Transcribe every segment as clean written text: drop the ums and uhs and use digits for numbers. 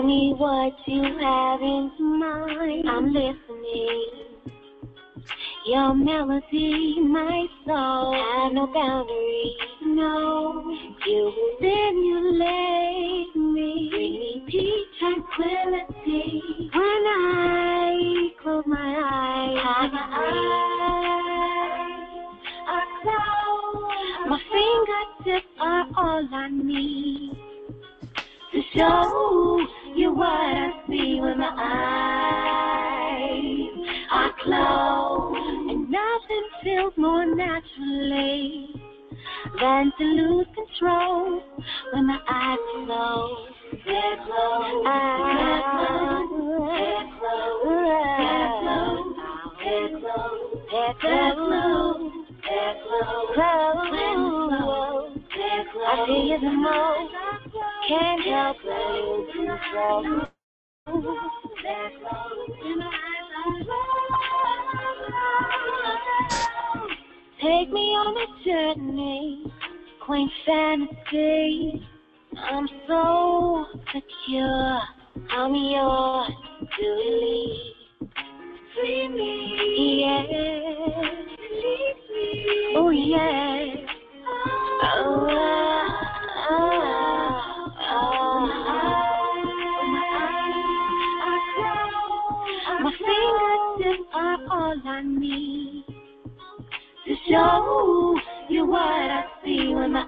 me what you have in mind. I'm listening. Your melody, my soul, have no boundaries. No, you stimulate me, bring me peace, tranquility. When I close my eyes, are closed. My fingertips are all I need to show you what I see when my eyes are closed. And nothing feels more naturally than to lose control when my eyes are closed. They're closed. They're closed. They're closed. They're closed. They're closed. They're closed. They're closed. I see you the most. Can't help but lose control. They're closed. And my eyes are closed. Take me on a journey, quaint fantasy. I'm so secure. I'm yours to lead. Free me, yeah. Release me, oh yeah. My fingertips are all I need to show you what I see when my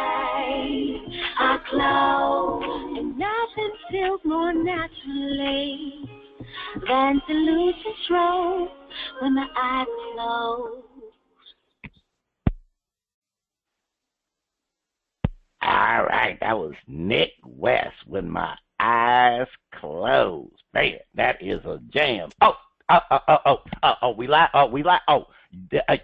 eyes are closed. And nothing feels more naturally than to lose control when my eyes are closed. All right, that was Nick West with My Eyes Closed. Man, that is a jam.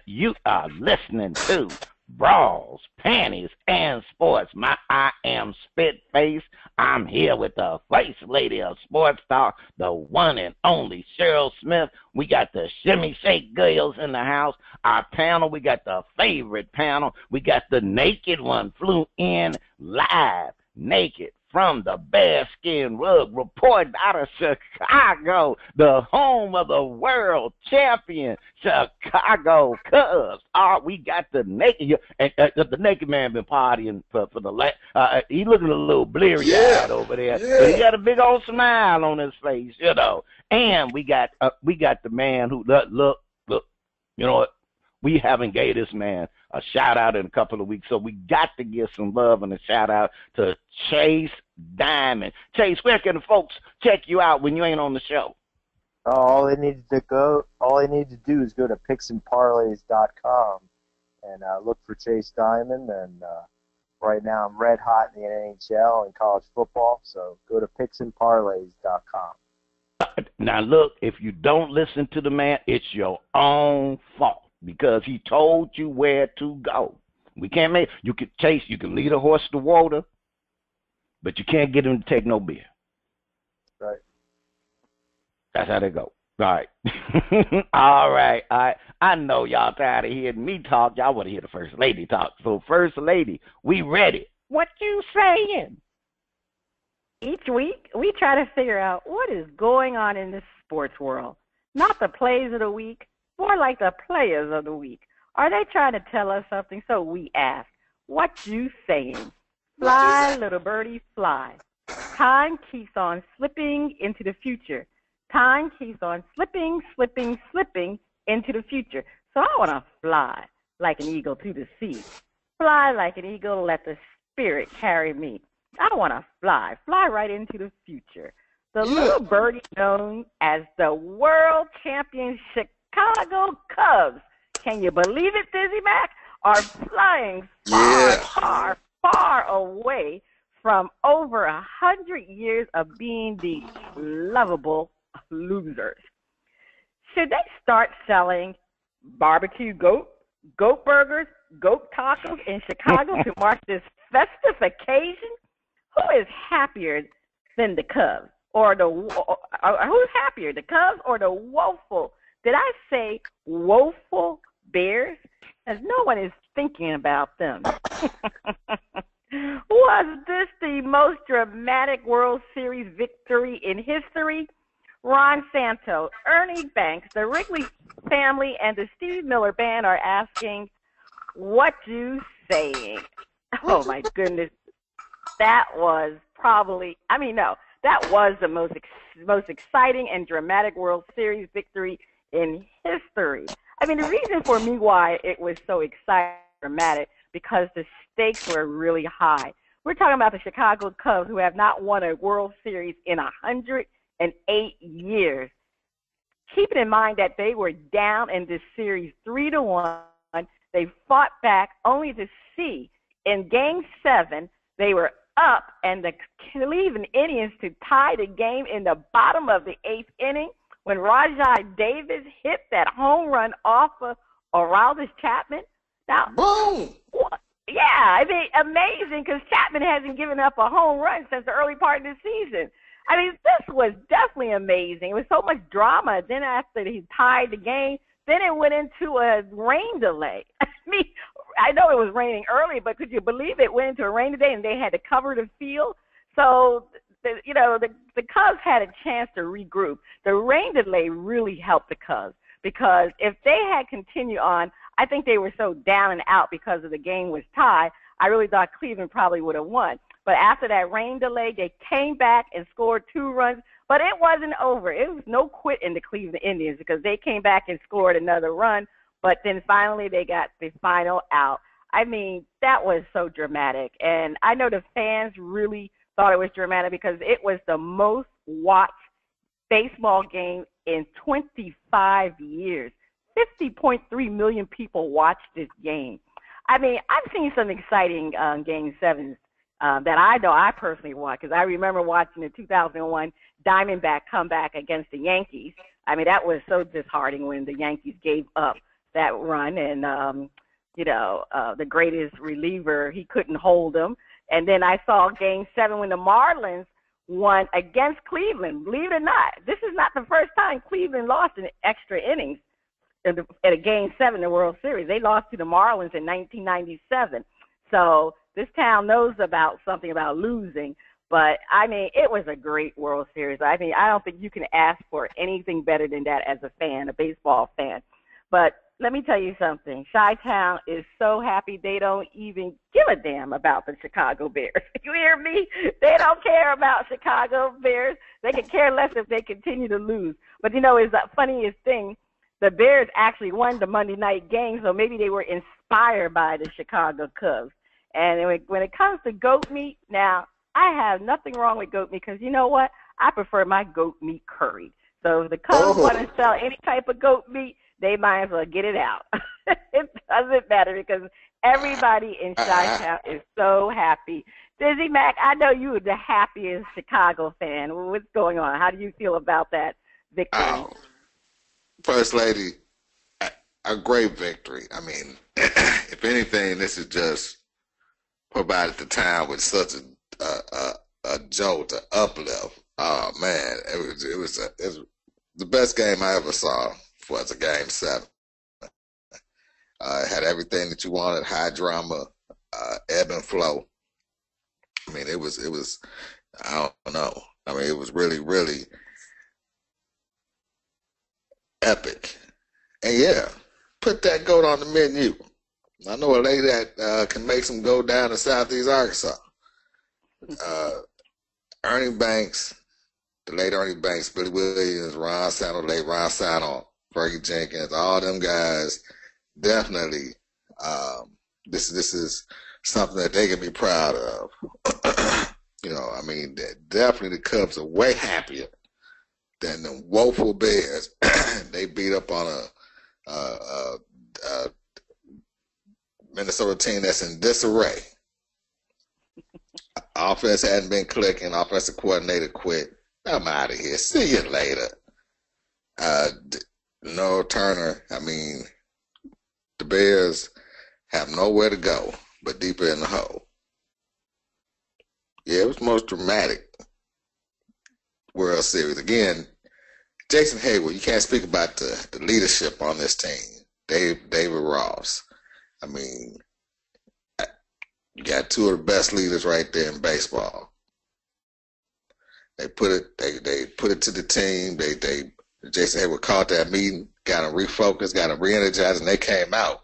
You are listening to Brawls, Panties, and Sports. I am Spitface. I'm here with the face lady of sports talk, the one and only Cheryl Smith. We got the Shimmy Shake girls in the house. Our panel, we got the favorite panel. We got the naked one, flew in live, naked, from the Bearskin Rug, reporting out of Chicago, the home of the world champion Chicago Cubs. We got the naked, the naked man been partying for the last. He looking a little bleary-eyed over there, but he got a big old smile on his face, you know. And we got the man who look. You know what? We haven't gave this man a shout out in a couple of weeks, so we got to give some love and a shout out to Chase Diamond. Chase, where can the folks check you out when you ain't on the show? All they need to do is go to picksandparlays.com and look for Chase Diamond. And right now I'm red hot in the NHL and college football, so go to picksandparlays.com. Now look, if you don't listen to the man, it's your own fault, because he told you where to go. We can't make you can lead a horse to water, but you can't get him to take no beer. Right. That's how they go. All right. All right. I know y'all tired of hearing me talk. Y'all want to hear the First Lady talk. So, First Lady, we ready. What you saying? Each week, we try to figure out what is going on in the sports world. Not the plays of the week, more like the players of the week. Are they trying to tell us something? So we ask, what you saying? Fly, little birdie, fly. Time keeps on slipping into the future. Time keeps on slipping into the future. So I want to fly like an eagle through the sea. Fly like an eagle, let the spirit carry me. I want to fly right into the future. The little birdie known as the world champion Chicago Cubs, can you believe it, DizzieMac, are flying far away from over 100 years of being the lovable losers. Should they start selling barbecue goat burgers, goat tacos in Chicago to mark this festive occasion? Who is happier than the Cubs? Who's happier, the Cubs or the woeful? Did I say woeful Bears? As no one is thinking about them. Was this the most dramatic World Series victory in history? Ron Santo, Ernie Banks, the Wrigley family, and the Steve Miller Band are asking, what you saying? Oh, my goodness. That was probably, that was the most exciting and dramatic World Series victory in history. The reason for me why it was so exciting and dramatic, because the stakes were really high. We're talking about the Chicago Cubs, who have not won a World Series in 108 years. Keeping in mind that they were down in this series 3-1, they fought back only to see in Game 7 they were up, and the Cleveland Indians to tie the game in the bottom of the 8th inning when Rajai Davis hit that home run off of Aroldis Chapman. Now, boom! Yeah, amazing, because Chapman hasn't given up a home run since the early part of the season. This was definitely amazing. It was so much drama. Then after he tied the game, then it went into a rain delay. I know it was raining early, but could you believe it went into a rain delay and they had to cover the field? So, the Cubs had a chance to regroup. The rain delay really helped the Cubs, because if they had continued on, I think they were so down and out because of the game was tied. I really thought Cleveland probably would have won. But after that rain delay, they came back and scored 2 runs. But it wasn't over. It was no quit in the Cleveland Indians, because they came back and scored another run. But then finally they got the final out. That was so dramatic. And I know the fans really thought it was dramatic, because it was the most watched baseball game in 25 years. 50.3 million people watched this game. I've seen some exciting Game 7s that I know I personally watched, because I remember watching the 2001 Diamondback comeback against the Yankees. That was so disheartening when the Yankees gave up that run, and, the greatest reliever, he couldn't hold them. And then I saw Game 7 when the Marlins won against Cleveland. Believe it or not, this is not the first time Cleveland lost in extra innings at a Game 7 in the World Series. They lost to the Marlins in 1997. So this town knows about something about losing. But, it was a great World Series. I don't think you can ask for anything better than that as a fan, a baseball fan. But let me tell you something. Chi-Town is so happy they don't even give a damn about the Chicago Bears. You hear me? They don't care about Chicago Bears. They could care less if they continue to lose. But, it's the funniest thing. The Bears actually won the Monday night game, so maybe they were inspired by the Chicago Cubs. And when it comes to goat meat, now, I have nothing wrong with goat meat, because you know what? I prefer my goat meat curried. So if the Cubs want to sell any type of goat meat, they might as well get it out. It doesn't matter, because everybody in Chi-Town is so happy. DizzieMac, I know you are the happiest Chicago fan. What's going on? How do you feel about that victory? First Lady, a great victory. If anything, this is just provided the town with such a jolt, an uplift. Oh man, it was the best game I ever saw. Was a Game 7. It had everything that you wanted: high drama, ebb and flow. It was. I don't know. It was really, really epic. And yeah, put that goat on the menu. I know a lady that can make some goat down in Southeast Arkansas. Ernie Banks, the late Ernie Banks, Billy Williams, Ron Santo, late Ron Santo, Fergie Jenkins, all them guys, definitely, this is something that they can be proud of. Definitely the Cubs are way happier than the woeful Bears. They beat up on a Minnesota team that's in disarray. Offense hadn't been clicking. Offensive coordinator quit. I'm out of here. See you later. No Turner. The Bears have nowhere to go but deeper in the hole. Yeah, it was the most dramatic World Series. Again, Jason Hayward, you can't speak about the leadership on this team. David Ross. You got two of the best leaders right there in baseball. They put it to the team. Jason Hayward called that meeting, got them refocused, got them re-energized, and they came out,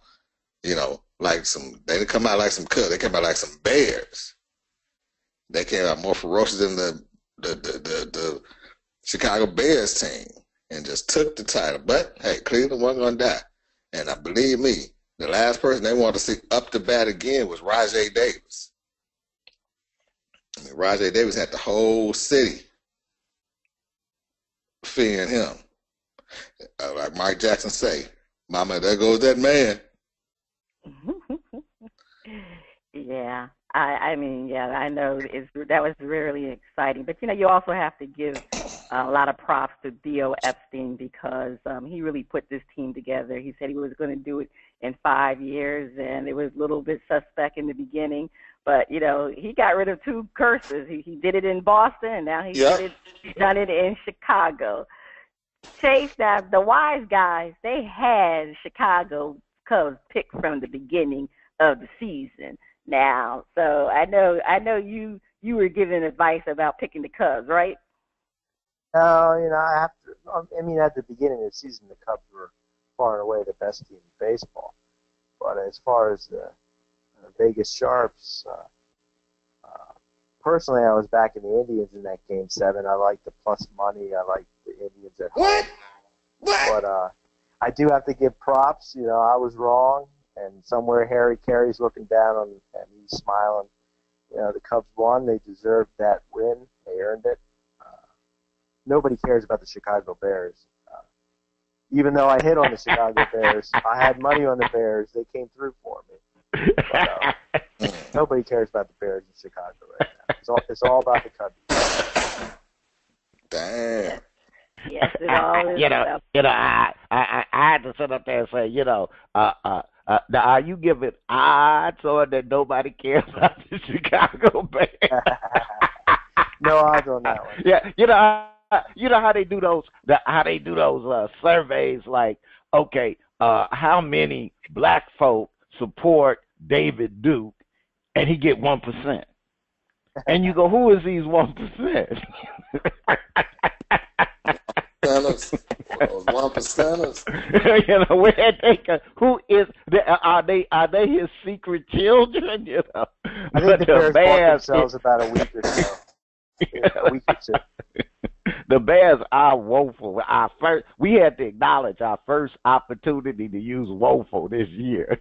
like they didn't come out like some Cubs. They came out like some Bears. They came out more ferocious than the Chicago Bears team and just took the title. But, hey, Cleveland wasn't going to die. And believe me, the last person they wanted to see up the bat again was Rajay Davis. I mean, Rajay Davis had the whole city fearing him. Like Mike Jackson say, "Mama, there goes that man." Yeah, I know that was really exciting. But you also have to give a lot of props to Theo Epstein because he really put this team together. He said he was going to do it in 5 years, and it was a little bit suspect in the beginning. But he got rid of two curses. He did it in Boston, and now he's done it in Chicago. Chase, now the wise guys, they had Chicago Cubs picked from the beginning of the season. Now, so I know you were giving advice about picking the Cubs, right? No, I have to. I mean, at the beginning of the season, the Cubs were far and away the best team in baseball. But as far as the Vegas Sharps, personally, I was backing the Indians in that Game 7. I like the plus money. I like the Indians at home. What? But I do have to give props. I was wrong, and somewhere Harry Carey's looking down and he's smiling. The Cubs won. They deserved that win. They earned it. Nobody cares about the Chicago Bears. Even though I hit on the Chicago Bears, I had money on the Bears. They came through for me. But, nobody cares about the Bears in Chicago right now. It's all about the Cubs. Damn. Yes, it all is. I had to sit up there and say, are you giving odds or that nobody cares about the Chicago Bears? No odds on that one. Yeah, you know how they do those surveys like, okay, how many black folk support David Duke, and he get 1%. And you go, who is these 1%? One percenters. Where they who is are they his secret children? I think the Bears bought themselves about a week or so. A week or two. The Bears are woeful. We had to acknowledge our first opportunity to use woeful this year.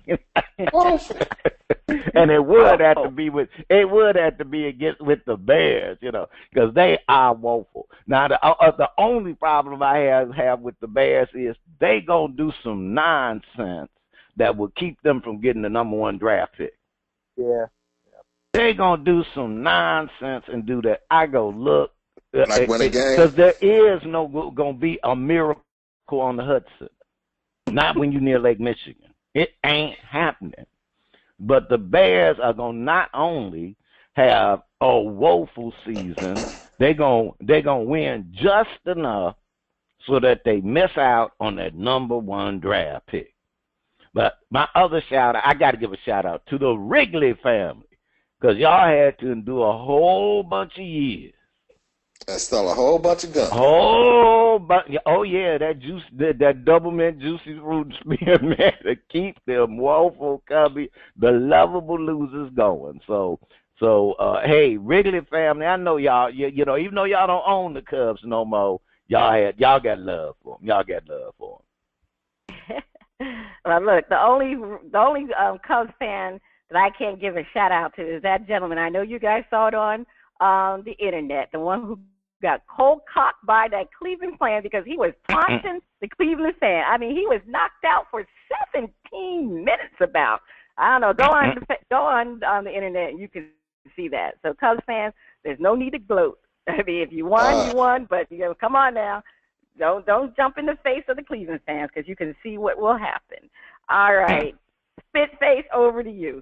And it would have to be with the Bears, because they are woeful. Now the only problem I have with the Bears is they gonna do some nonsense that will keep them from getting the number 1 draft pick. Yeah. They gonna do some nonsense and do that. I go look. Like win a game? Because there is going to be a miracle on the Hudson. Not when you're near Lake Michigan. It ain't happening. But the Bears are going to not only have a woeful season, they're going to win just enough so that they miss out on that number 1 draft pick. But my other shout-out, I got to give a shout-out to the Wrigley family because y'all had to do a whole bunch of years. And sell a whole bunch of guns. Oh yeah, that juice, that double mint juicy fruit spearmint to keep them woeful cubby, the lovable losers going. So hey, Wrigley family, I know y'all. Even though y'all don't own the Cubs no more, y'all got love for them. Y'all got love for them. Well, look, the only Cubs fan that I can't give a shout out to is that gentleman. I know you guys saw it on the internet, the one who got cold cocked by that Cleveland fan because he was taunting the Cleveland fan. I mean, he was knocked out for 17 minutes about. I don't know. Go on the internet and you can see that. So Cubs fans, there's no need to gloat. I mean, if you won, you won, but come on now. Don't jump in the face of the Cleveland fans because you can see what will happen. All right. Spitface, over to you.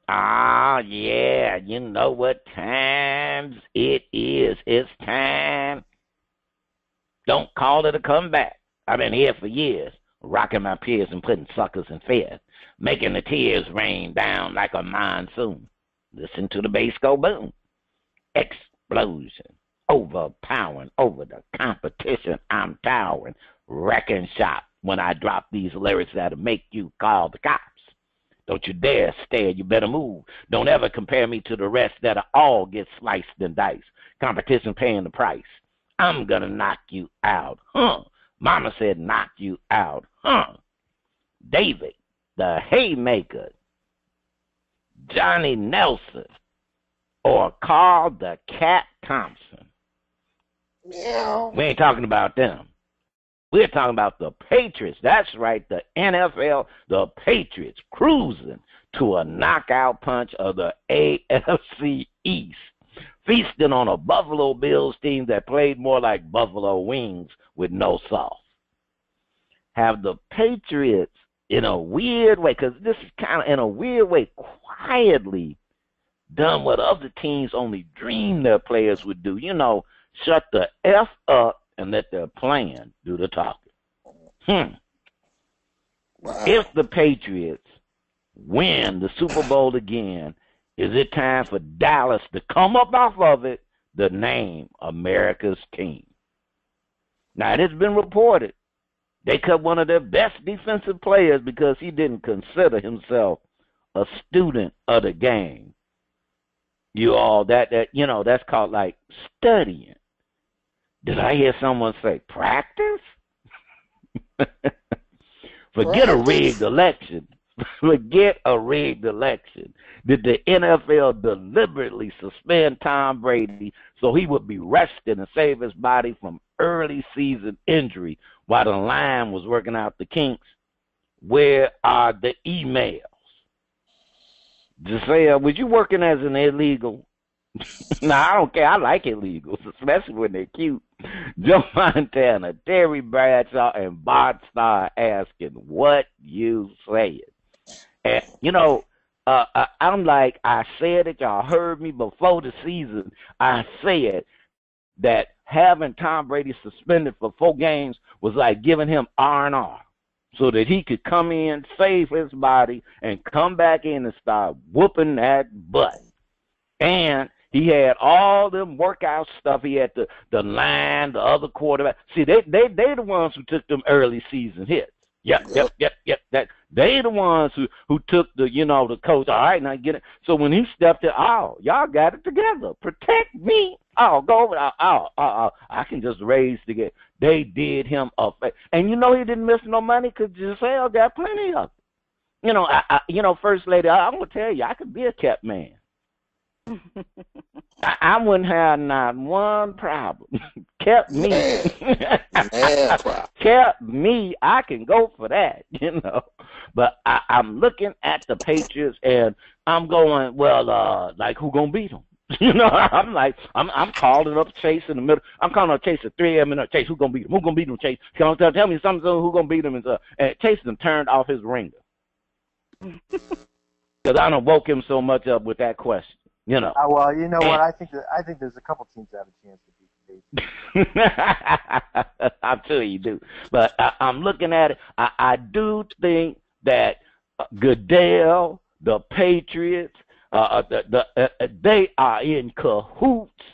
Yeah, you know what times it is. It's time. Don't call it a comeback. I've been here for years. rocking my peers and putting suckers in fear, making the tears rain down like a monsoon. Listen to the bass go boom. Explosion, overpowering over the competition. I'm towering, wrecking shop when I drop these lyrics that'll make you call the cops. Don't you dare stare, you better move. Don't ever compare me to the rest that'll all get sliced and diced. Competition paying the price. I'm gonna knock you out, huh? Mama said knock you out, huh? David, the Haymaker, Johnny Nelson, or Carl the Cat Thompson. Meow. We ain't talking about them. We're talking about the Patriots. That's right, the NFL, the Patriots, cruising to a knockout punch of the AFC East, feasting on a Buffalo Bills team that played more like buffalo wings with no sauce. Have the Patriots, in a weird way, because this is kind of in a weird way, quietly done what other teams only dream their players would do. You know, shut the F up and let their plan do the talking. Wow. If the Patriots win the Super Bowl again, is it time for Dallas to come up off of it, the name America's team? Now, it has been reported they cut one of their best defensive players because he didn't consider himself a student of the game. You all, that's called like studying. Did I hear someone say practice? Forget a rigged election. Forget a rigged election. Did the NFL deliberately suspend Tom Brady so he would be rested and save his body from early season injury while the line was working out the kinks? Where are the emails? Giselle, was you working as an illegal? No, I don't care. I like illegals, especially when they're cute. Joe Montana, Terry Bradshaw, and Bart Starr asking what you saying. And, I'm like, I said it. Y'all heard me before the season. I said that having Tom Brady suspended for 4 games was like giving him R&R so that he could come in, save his body, and come back in and start whooping that butt. And he had all them workout stuff. He had the line, the other quarterback. See, they the ones who took them early season hits. Yep. That they the ones who took the coach. All right, now get it. So when he stepped in, y'all got it together. Protect me. Go over. I can just raise the game. They did him a favor, and he didn't miss no money because Giselle got plenty of it. First lady, I'm gonna tell you, I could be a kept man. I wouldn't have not one problem. Kept me. Man, Kept me. I can go for that, But I'm looking at the Patriots and I'm going, well, like who gonna beat them? I'm like, I'm calling up Chase in the middle. I'm calling up Chase at 3 a.m. and Chase, who gonna beat him? Who gonna beat him, Chase? Tell me something, who gonna beat him? And Chase done turned off his ringer. Because I done woke him so much up with that question. Well, you know what? I think there's a couple teams that have a chance to beat the Patriots. I'm sure you do. But I'm looking at it. I do think that Goodell, the Patriots, they are in cahoots.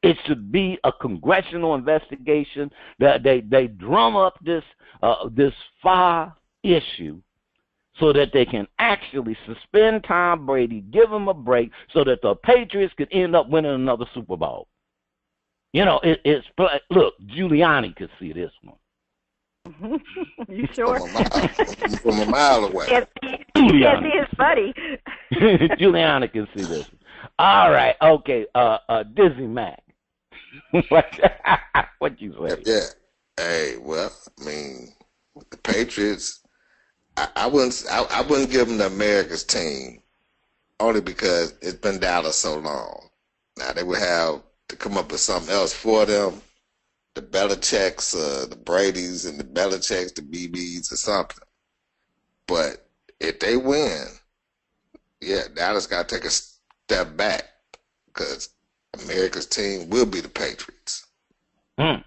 It should be a congressional investigation. That they drum up this far issue, so that they can actually suspend Tom Brady, give him a break, so that the Patriots could end up winning another Super Bowl. Look, Giuliani could see this one. You sure? From a mile away. Can't see his buddy. Giuliani can see this one. All right, okay, DizzieMac. What you say? Yeah. Hey, well, I mean, the Patriots, I wouldn't give them the America's team only because it's been Dallas so long. Now they would have to come up with something else for them. The Belichicks, the Bradys and the Belichicks, the BBs or something. But if they win, yeah, Dallas got to take a step back because America's team will be the Patriots. Mm.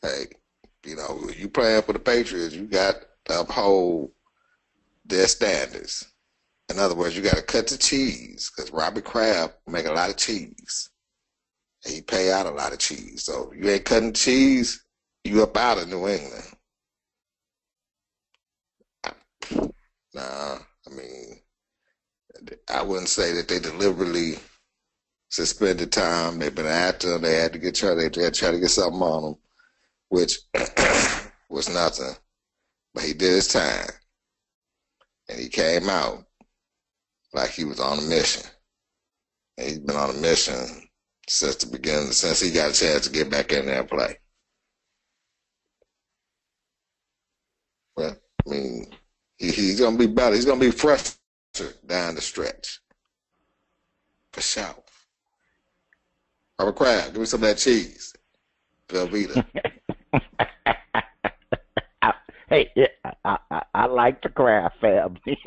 Hey, You know, you playing for the Patriots, you got to uphold their standards. In other words, you got to cut the cheese because Robert Kraft make a lot of cheese. And he pay out a lot of cheese. So if you ain't cutting cheese, you up out of New England. Nah, I mean, I wouldn't say that they deliberately suspended time. They've been after him. They had to get try. They had to try to get something on him, which was nothing. But he did his time, and he came out like he was on a mission. And he's been on a mission since the beginning, since he got a chance to get back in there and play. Well, I mean, he's gonna be better. He's gonna be fresher down the stretch, for sure. Robert Kraft, give me some of that cheese, Velveeta. Hey, I like the Kraft family.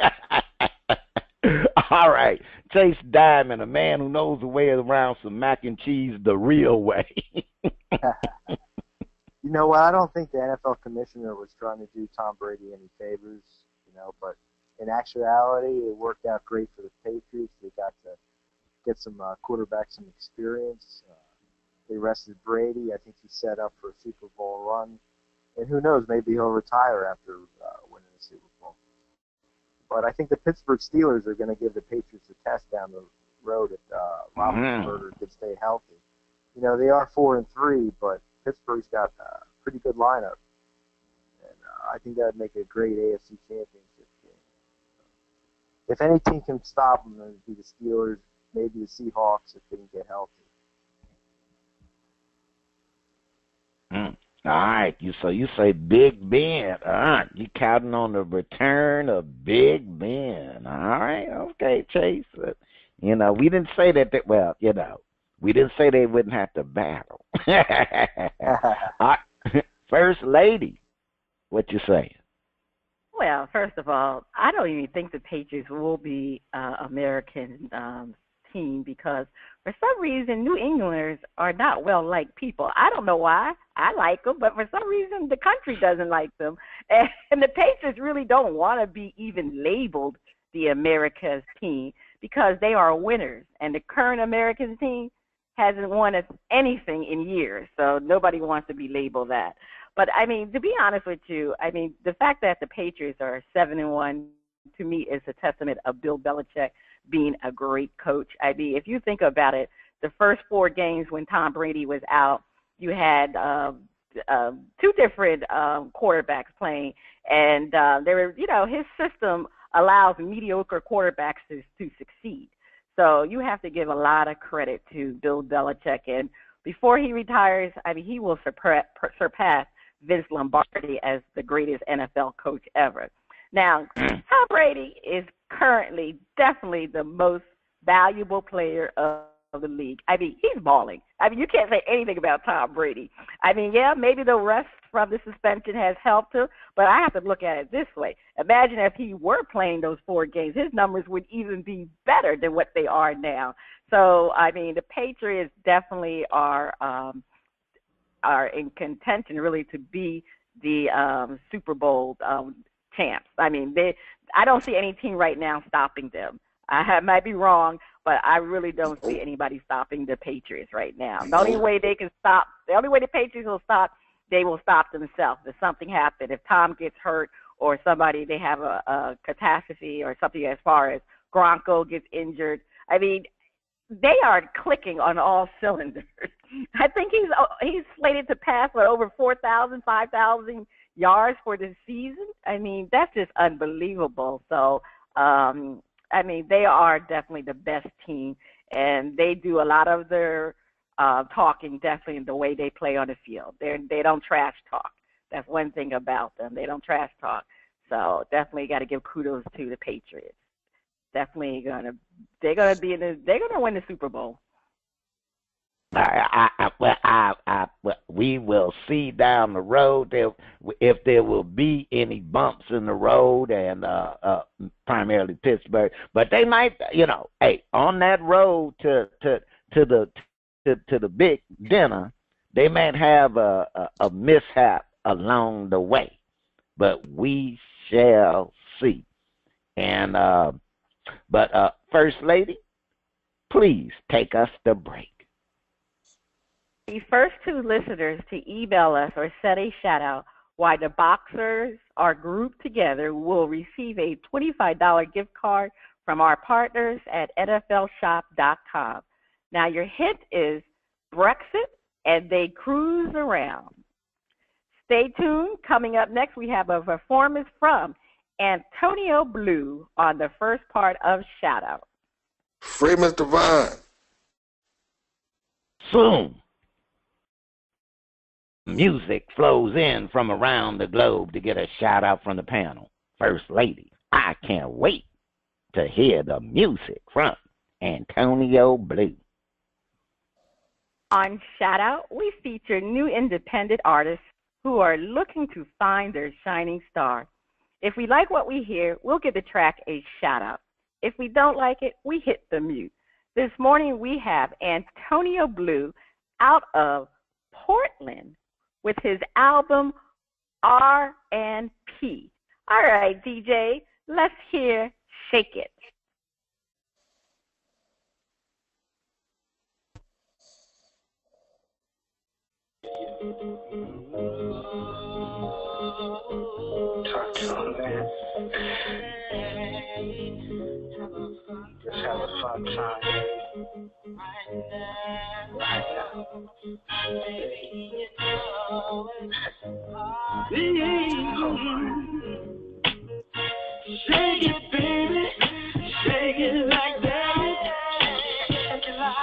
All right, Chase Diamond, a man who knows the way around some mac and cheese the real way. You know what? I don't think the NFL commissioner was trying to do Tom Brady any favors, but in actuality, it worked out great for the Patriots. They got to get some quarterbacks some experience. They rested Brady. I think he's set up for a Super Bowl run. And who knows, maybe he'll retire after winning the Super Bowl. But I think the Pittsburgh Steelers are going to give the Patriots a test down the road if Roethlisberger can stay healthy. They are 4-3, but Pittsburgh's got a pretty good lineup. And I think that would make a great AFC Championship game. If any team can stop them, it would be the Steelers, maybe the Seahawks if they can get healthy. All right, you say Big Ben. You counting on the return of Big Ben. All right, okay, Chase. We didn't say that. We didn't say they wouldn't have to battle. First Lady, what you saying? Well, first of all, I don't even think the Patriots will be American team because for some reason New Englanders are not well-liked people. I don't know why. I like them, but for some reason the country doesn't like them. And the Patriots really don't want to be even labeled the America's team because they are winners. And the current American team hasn't won anything in years, so nobody wants to be labeled that. But, to be honest with you, the fact that the Patriots are 7-1 to me is a testament of Bill Belichick being a great coach. If you think about it, the first 4 games when Tom Brady was out, you had 2 different quarterbacks playing, and they were, his system allows mediocre quarterbacks to succeed. So you have to give a lot of credit to Bill Belichick, and before he retires, he will surpass Vince Lombardi as the greatest NFL coach ever. Now, Tom Brady is currently definitely the most valuable player of the league. He's balling. You can't say anything about Tom Brady. Yeah, maybe the rest from the suspension has helped him, but I have to look at it this way. Imagine if he were playing those 4 games, his numbers would even be better than what they are now. So, the Patriots definitely are in contention really to be the Super Bowl champs. I don't see any team right now stopping them. I might be wrong, but I really don't see anybody stopping the Patriots right now. The only way the Patriots will stop, they will stop themselves. If something happens, if Tom gets hurt or they have a catastrophe or something as far as Gronko gets injured, they are clicking on all cylinders. I think he's slated to pass over 4,000, 5,000 yards for the season. That's just unbelievable. So, they are definitely the best team, and they do a lot of their talking definitely in the way they play on the field. They don't trash talk. That's one thing about them. They don't trash talk. So definitely got to give kudos to the Patriots. Definitely they're gonna win the Super Bowl. We will see down the road if there will be any bumps in the road, and primarily Pittsburgh. But they might, on that road to the big dinner, they might have a mishap along the way, but we shall see. And First Lady, please take us to break. The first two listeners to email us or send a shout out why the boxers are grouped together will receive a $25 gift card from our partners at NFLshop.com. Now, your hint is Brexit and they cruise around. Stay tuned. Coming up next, we have a performance from Antonio Blue on the first part of Shout Out. Free Mr. Vine. Soon, music flows in from around the globe to get a shout out from the panel. First Lady, I can't wait to hear the music from Antonio Blue. On Shout Out, we feature new independent artists who are looking to find their shining star. If we like what we hear, we'll give the track a shout out. If we don't like it, we hit the mute. This morning we have Antonio Blue out of Portland with his album R&P. All right, DJ, let's hear Shake It. Talk to him, man. Just have a fun time. Right now. Shake it, baby. Shake it like that.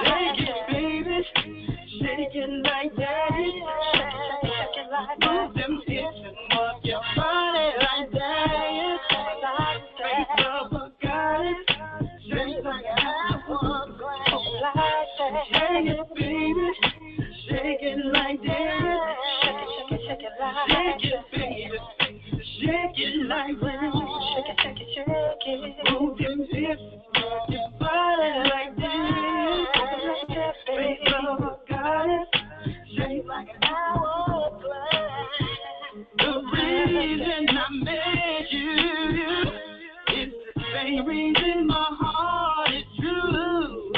Shake it, baby. Shake it like that. Move them hips and move your body like that. Face of a goddess. Shake like a apple. Shake it, baby. Shake it like that. Shake it, baby. Shake it like that. Move them hips, move your body like that. Face of a goddess, shake like an hourglass. The reason I met you is the same reason my heart is true.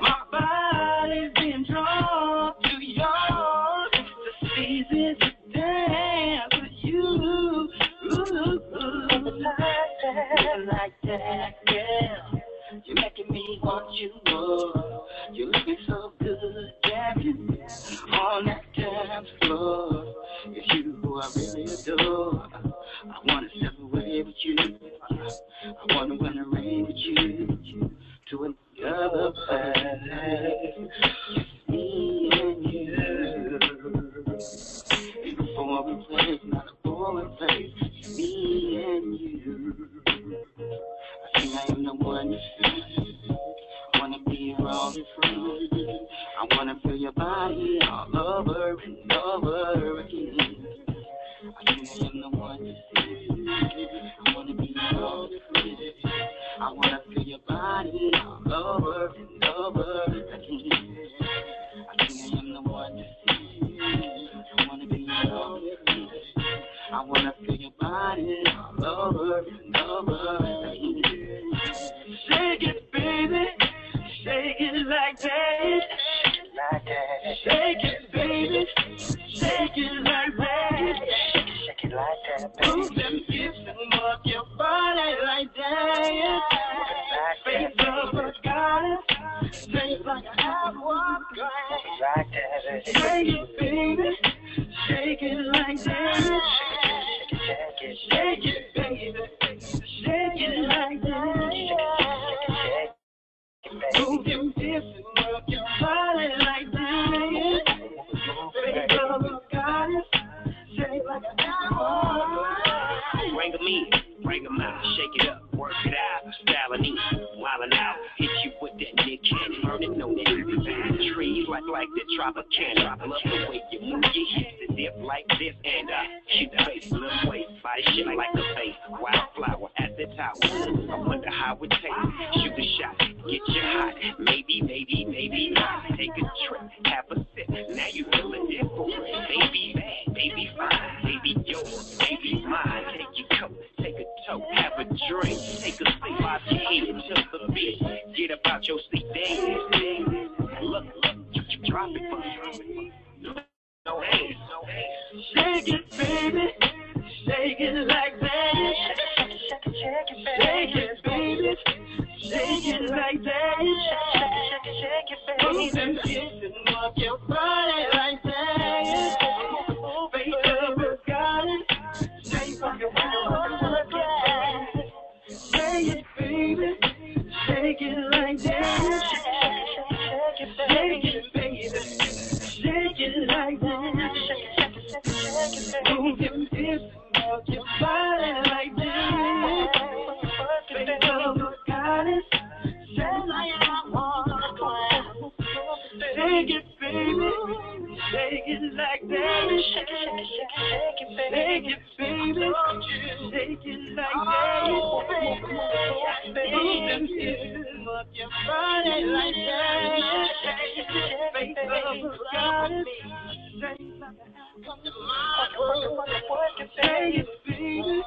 My body's been drawn to yours. The season to dance with you. Like that, girl. You're making me want you more. You're looking so good, dancing on that dance floor. It's you who I really adore. I wanna step away with you. I wanna run away with you to another place. Just me and you. In a foreign place, not a boring place. Just me and you. I think I am the one you see. I wanna be around you free. I wanna feel your body all over and over again. I think I am the one you see. I wanna be around you free. I wanna feel your body all over and over again. I think I am the one you see. I wanna be around you free. I wanna feel your body all over and over again. Shake it, baby. Shake it like that. Shake it, baby. Shake it like that. Shake it like that, baby. Move them hips and move your body like that. Face of a goddess. Shake like an hourglass. Like that, baby. Shake it, baby. Shake it like that. Shake it, baby. Shake it like that. Move them hips and move your body like that. Face of a goddess. Shake like an hourglass. Bring 'em in, bring 'em out, shake it up, work it out, styling in, wildin' out, hit you with that Nick Cannon, burning on that trees like the Tropicana. I love the way you move your hips and dip like this, and shoot the face, little waist, body shit like a face, wildflower at the top. I wonder how it tastes. Shoot a shot, get you hot, maybe not. Take a trip, have a sip. Now you feeling different. out your seat. There. Look, drop it for me. No hands. Shake it, baby. Shake it like that. Shake it, baby. Shake it like that. Shake it, baby. Move them hips and walk your body like that. Face over got it. Shake it, baby. Shake it like that. Shake it, baby. Shake it like that. Move them hips and walk your body like that. Face over got it. Shake it, baby. Shake it like that. Shake it, baby. Shake it like that. Move your body like that. Face over got it. Shake it, baby.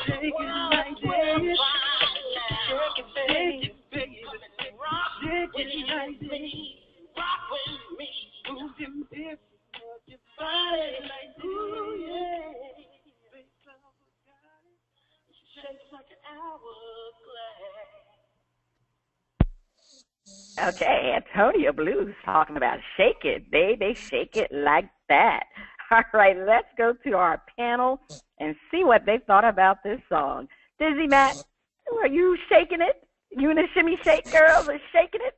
Shake it like that. Shake it, baby. Shake it like that. Rock with me. Move them hips. Move your body like that. Ooh, yeah. Shake like an hourglass. Okay, Antonio Blues talking about shake it, baby, shake it like that. All right, let's go to our panel and see what they thought about this song. DizzieMac, are you shaking it? You and the Shimmy Shake girls are shaking it?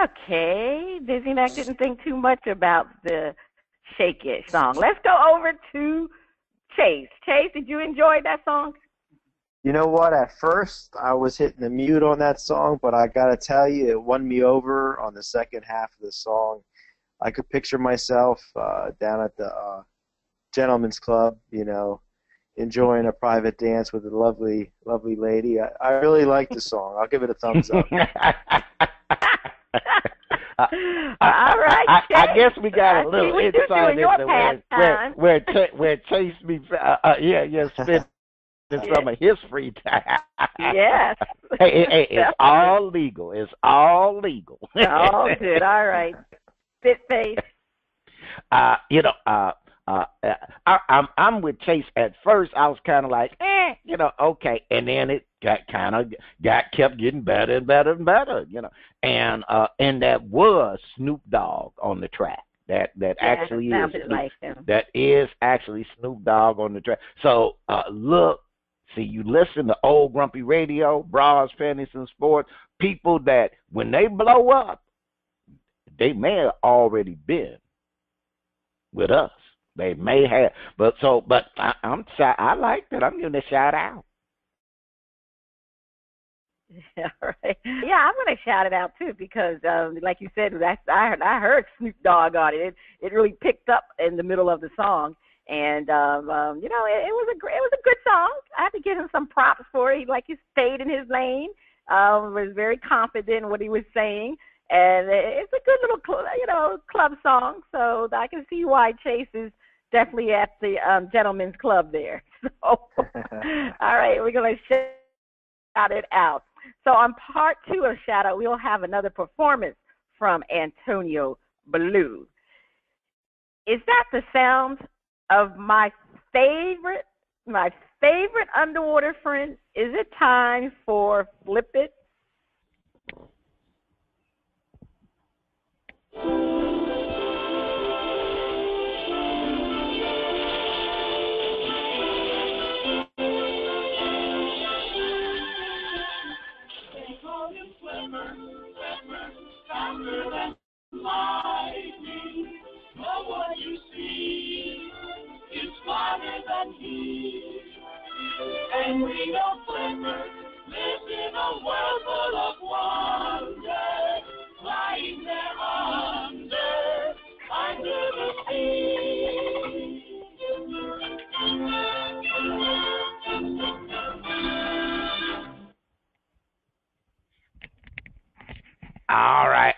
Okay, DizzieMac didn't think too much about the Shake It song. Let's go over to Chase. Chase, did you enjoy that song? You know what? At first, I was hitting the mute on that song, but I gotta tell you, it won me over on the second half of the song. I could picture myself down at the gentleman's club, you know, enjoying a private dance with a lovely, lovely lady. I really like the song. I'll give it a thumbs up. All right, I guess we got a little insight into where Chase be spend some of his free time. Yes. Hey, it's all legal. It's all legal. All good. All right. Spitface. I'm with Chase. At first, I was kind of like, okay, and then it kept getting better and better and better, and that was Snoop Dogg on the track. That actually is like him. That is actually Snoop Dogg on the track. So look, see, you listen to old Grumpy Radio, Bras, Panties and Sports. People that when they blow up, they may have already been with us. They may have, but I liked it. I'm giving a shout out. Yeah, right. Yeah, I'm going to shout it out too because, like you said, I heard Snoop Dogg on it. It really picked up in the middle of the song, and it was a good song. I have to give him some props for it. He stayed in his lane. Was very confident in what he was saying, and it's a good little club song. So I can see why Chase is definitely at the gentleman's club there. So, all right, we're going to shout it out. So on part 2 of Shout Out, we'll have another performance from Antonio Blue. Is that the sound of my favorite underwater friend? Is it time for Flip It? What you see is smarter than he. And we know swimmers live in a world full of wonder, flying there under the sea. All right,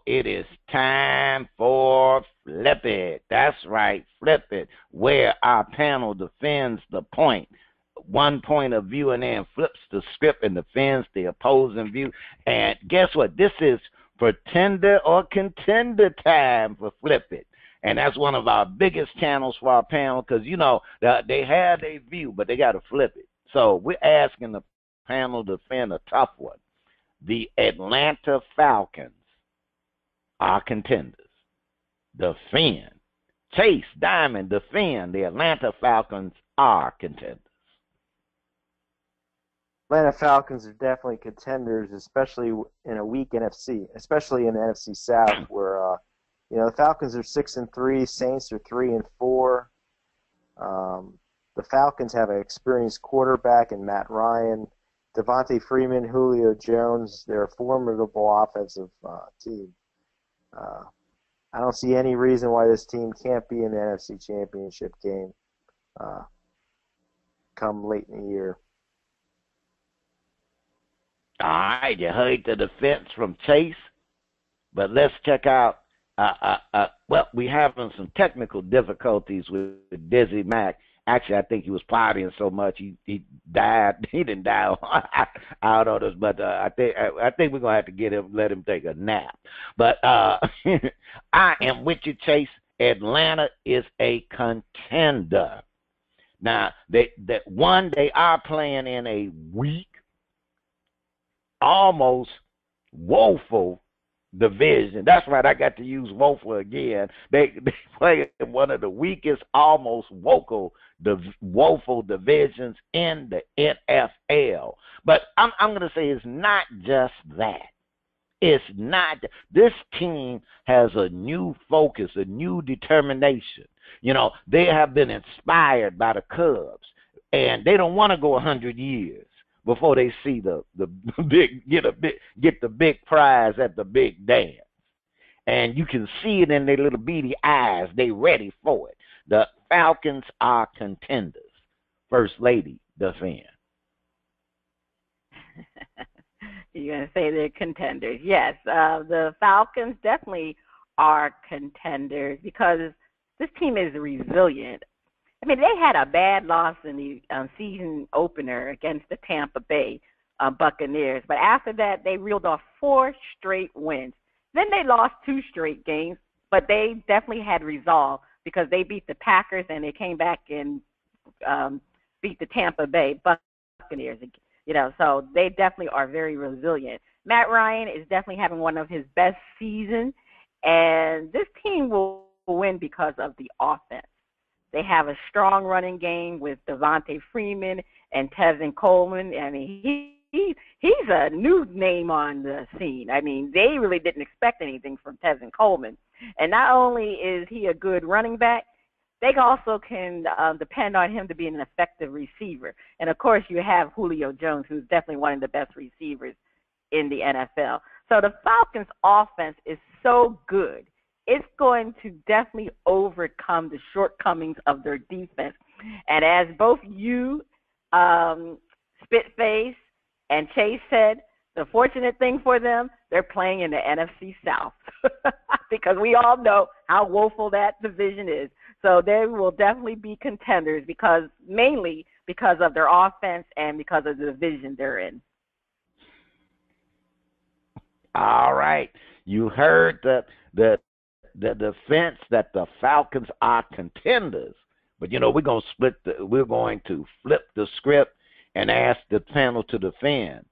it is time for Flip It. That's right, Flip It, where our panel defends the point. one point of view and then flips the script and defends the opposing view. And guess what? This is pretender or contender time for Flip It. And that's one of our biggest channels for our panel because, you know, they have a view, but they got to flip it. So we're asking the panel to defend a tough one. The Atlanta Falcons are contenders. Defend. Chase Diamond, defend. The Atlanta Falcons are contenders. Atlanta Falcons are definitely contenders, especially in a weak NFC, especially in the NFC South, where you know the Falcons are 6-3, Saints are 3-4. The Falcons have an experienced quarterback in Matt Ryan, Devontae Freeman, Julio Jones. They're a formidable offensive team. I don't see any reason why this team can't be in the NFC Championship game come late in the year. All right, you heard the defense from Chase, but let's check out. Well, we're having some technical difficulties with DizzieMac. Actually, I think he was partying so much he died. He didn't die out on us, but I think we're gonna have to let him take a nap. But I am with you, Chase. Atlanta is a contender. Now, they are playing in a weak, almost woeful division. That's right, I got to use woeful again. They play in one of the weakest, almost woeful divisions in the NFL. But I'm going to say it's not just that. It's not. This team has a new focus, a new determination. You know, they have been inspired by the Cubs, and they don't want to go 100 years before they see the big get the big prize at the big dance. And you can see it in their little beady eyes. They ready for it. The Falcons are contenders. First Lady, defend. You're going to say they're contenders. Yes, the Falcons definitely are contenders because this team is resilient. I mean, they had a bad loss in the season opener against the Tampa Bay Buccaneers, but after that, they reeled off 4 straight wins. Then they lost 2 straight games, but they definitely had resolve because they beat the Packers and they came back and beat the Tampa Bay Buccaneers. You know, so they definitely are very resilient. Matt Ryan is definitely having one of his best seasons, and this team will win because of the offense. They have a strong running game with Devontae Freeman and Tevin Coleman. I mean, he's a new name on the scene. I mean, they really didn't expect anything from Tevin Coleman. And not only is he a good running back, they also can depend on him to be an effective receiver. And, of course, you have Julio Jones, who's definitely one of the best receivers in the NFL. So the Falcons' offense is so good. It's going to definitely overcome the shortcomings of their defense. And as both you, Spitface, and Chase said, the fortunate thing for them, they're playing in the NFC South because we all know how woeful that division is. So they will definitely be contenders mainly because of their offense and because of the division they're in. All right. You heard the defense that the Falcons are contenders. But, you know, we're going to flip the script and ask the panel to defend.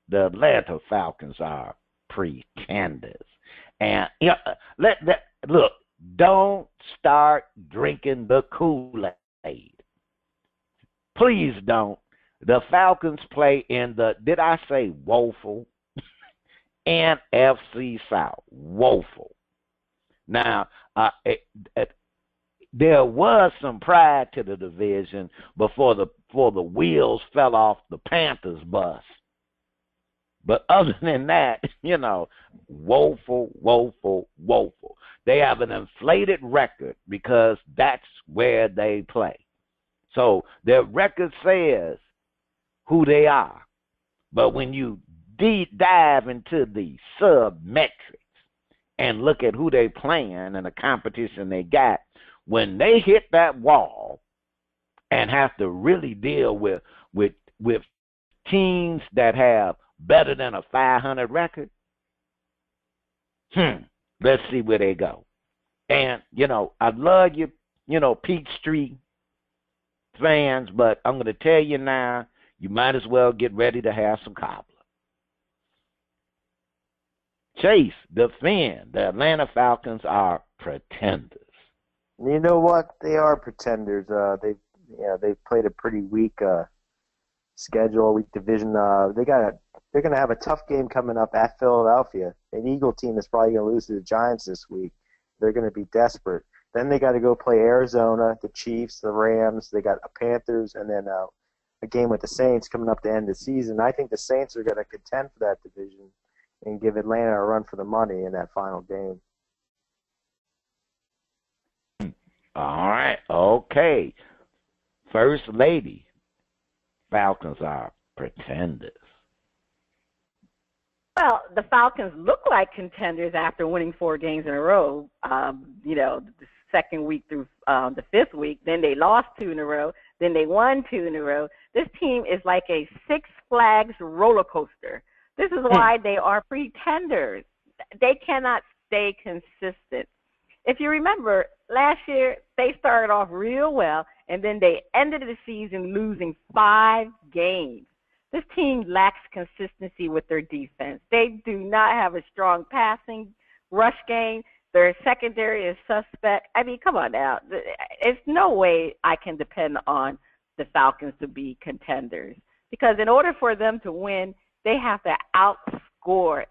The Atlanta Falcons are pretenders. And, you know, look, don't start drinking the Kool-Aid. Please don't. The Falcons play in the, did I say woeful? NFC South. Woeful. Now, there was some pride to the division before the wheels fell off the Panthers bus. But other than that, you know, woeful, woeful, woeful. They have an inflated record because that's where they play. So their record says who they are. But when you deep dive into the sub-metrics and look at who they playing and the competition they got, when they hit that wall, and have to really deal with teams that have better than a 500 record, let's see where they go. And, I love you, Peachtree fans, but I'm going to tell you now, you might as well get ready to have some cobbler. Chase, defend. The Atlanta Falcons are pretenders. You know what? They are pretenders. They've played a pretty weak schedule, weak division. They're going to have a tough game coming up at Philadelphia, an Eagle team that's probably going to lose to the Giants this week. They're going to be desperate. Then they got to go play Arizona, the Chiefs, the Rams. They got the Panthers, and then a game with the Saints coming up to end the season. I think the Saints are going to contend for that division and give Atlanta a run for the money in that final game. All right, okay. First Lady, Falcons are pretenders. Well, the Falcons look like contenders after winning 4 games in a row. The second week through the 5th week. Then they lost 2 in a row. Then they won 2 in a row. This team is like a Six Flags roller coaster. This is why they are pretenders. They cannot stay consistent. If you remember, last year they started off real well, and then they ended the season losing 5 games. This team lacks consistency with their defense. They do not have a strong passing rush game. Their secondary is suspect. I mean, come on now. There's no way I can depend on the Falcons to be contenders, because in order for them to win, they have to outscore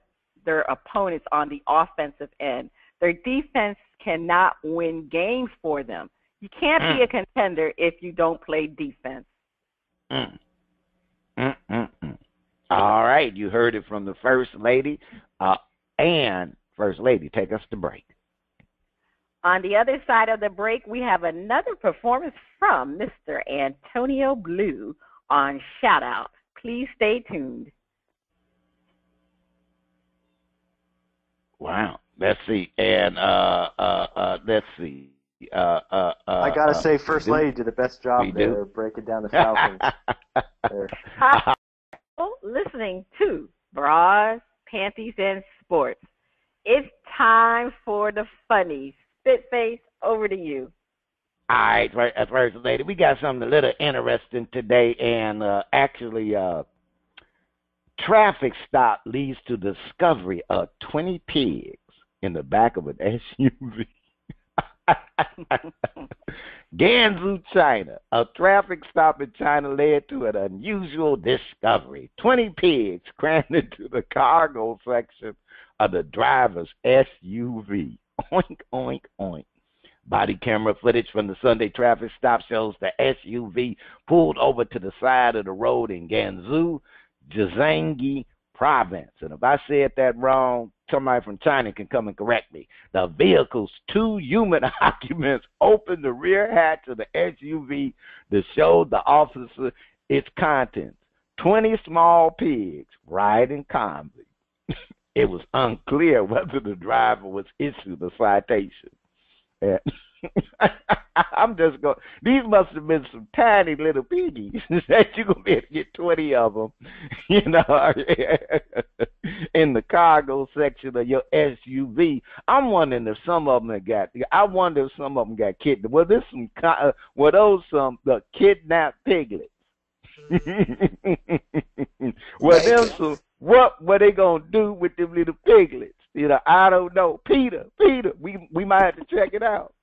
their opponents on the offensive end. Their defense cannot win games for them. You can't be a contender if you don't play defense. All right, you heard it from the First Lady. And First Lady, take us to break. On the other side of the break, we have another performance from Mr. Antonio Blue on Shout Out. Please stay tuned. Wow. Let's see. And let's see. I gotta say, First Lady did the best job there breaking down the Falcons. Listening to Bras, Panties, and Sports. It's time for the funnies. Spitface, over to you. All right, First Lady, we got something a little interesting today, and actually, traffic stop leads to discovery of 20 pigs in the back of an SUV. Gansu, China. A traffic stop in China led to an unusual discovery. 20 pigs crammed into the cargo section of the driver's SUV. Oink, oink, oink. Body camera footage from the Sunday traffic stop shows the SUV pulled over to the side of the road in Gansu, Zhejiang province. And if I said that wrong, somebody from China can come and correct me. The vehicle's 2 human occupants opened the rear hatch of the SUV to show the officer its contents. 20 small pigs riding calmly. It was unclear whether the driver was issued a citation. And I'm just going, these must have been some tiny little piggies that you're going to be able to get 20 of them, in the cargo section of your SUV. I'm wondering if some of them got kidnapped. Were those the kidnapped piglets? What were they going to do with them little piglets? I don't know. Peter, we might have to check it out.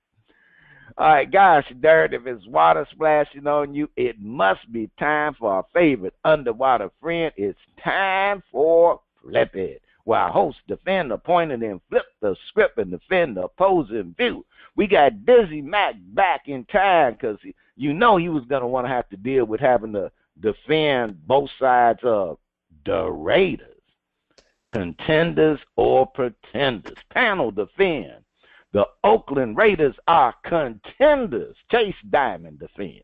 All right, gosh darn, if it's water splashing on you, it must be time for our favorite underwater friend. It's time for Flip It, where our host defend the point and then flip the script and defend the opposing view. We got DizzieMac back in time because he was going to want to have to deal with having to defend both sides of the Raiders. Contenders or pretenders? Panel defend. The Oakland Raiders are contenders. Chase Diamond defend.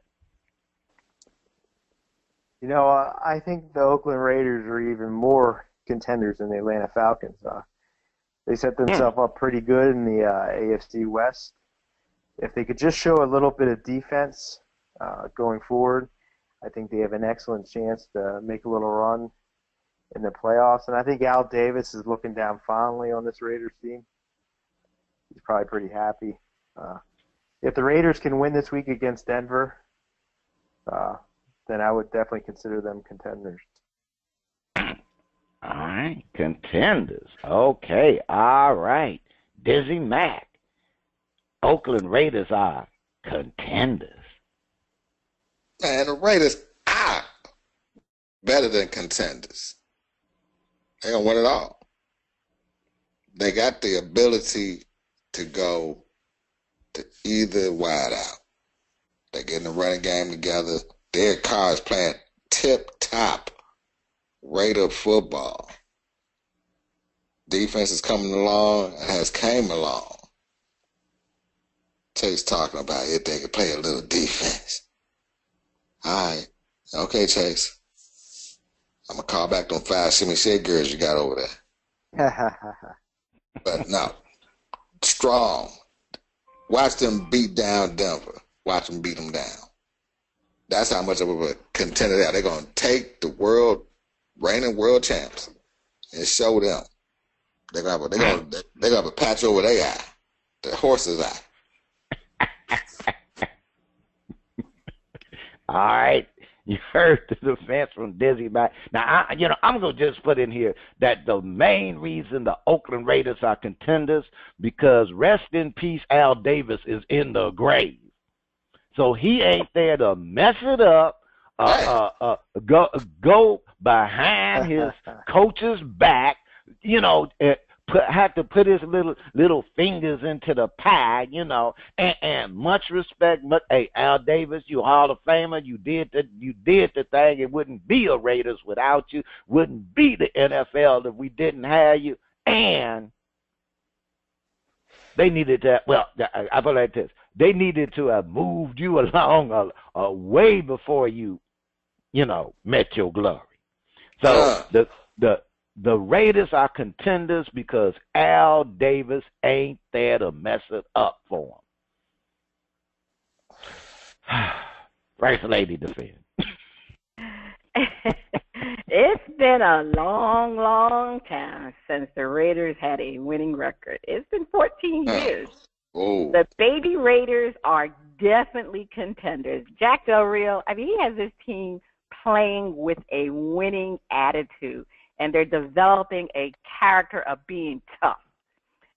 I think the Oakland Raiders are even more contenders than the Atlanta Falcons. They set themselves up pretty good in the AFC West. If they could just show a little bit of defense, going forward. I think they have an excellent chance to make a little run in the playoffs. And I think Al Davis is looking down fondly on this Raiders team. He's probably pretty happy. If the Raiders can win this week against Denver, then I would definitely consider them contenders. All right, contenders. Okay, all right. DizzieMac. Oakland Raiders are contenders. Man, the Raiders are better than contenders. They're going to win it all. They got the ability to go to either wide out. They're getting the running game together. Derek Carr is playing tip-top Raider football. Defense is coming along and has came along. Chase talking about if they can play a little defense. All right. Okay, Chase. I'm going to call back them 5 Shimmy Shake girls you got over there. But no. Strong. Watch them beat down Denver. Watch them beat them down. That's how much of a contender they are. They're going to take the reigning world champs and show them. They're going to have a patch over their eye. The horse's eye. All right. You heard the defense from DizzieMac. Now, I'm going to just put in here that the main reason the Oakland Raiders are contenders because rest in peace, Al Davis is in the grave. So he ain't there to mess it up, go behind his coach's back, have to put his little fingers into the pie, and much respect. But hey, Al Davis, you Hall of Famer, you did the thing. It wouldn't be a Raiders without you. Wouldn't be the NFL if we didn't have you. And they needed to. Well, I put it like this: they needed to have moved you along way before you, met your glory. So the Raiders are contenders because Al Davis ain't there to mess it up for them. First Lady defend. It's been a long, long time since the Raiders had a winning record. It's been 14 years. Oh. The baby Raiders are definitely contenders. Jack Del Rio, he has this team playing with a winning attitude. And they're developing a character of being tough.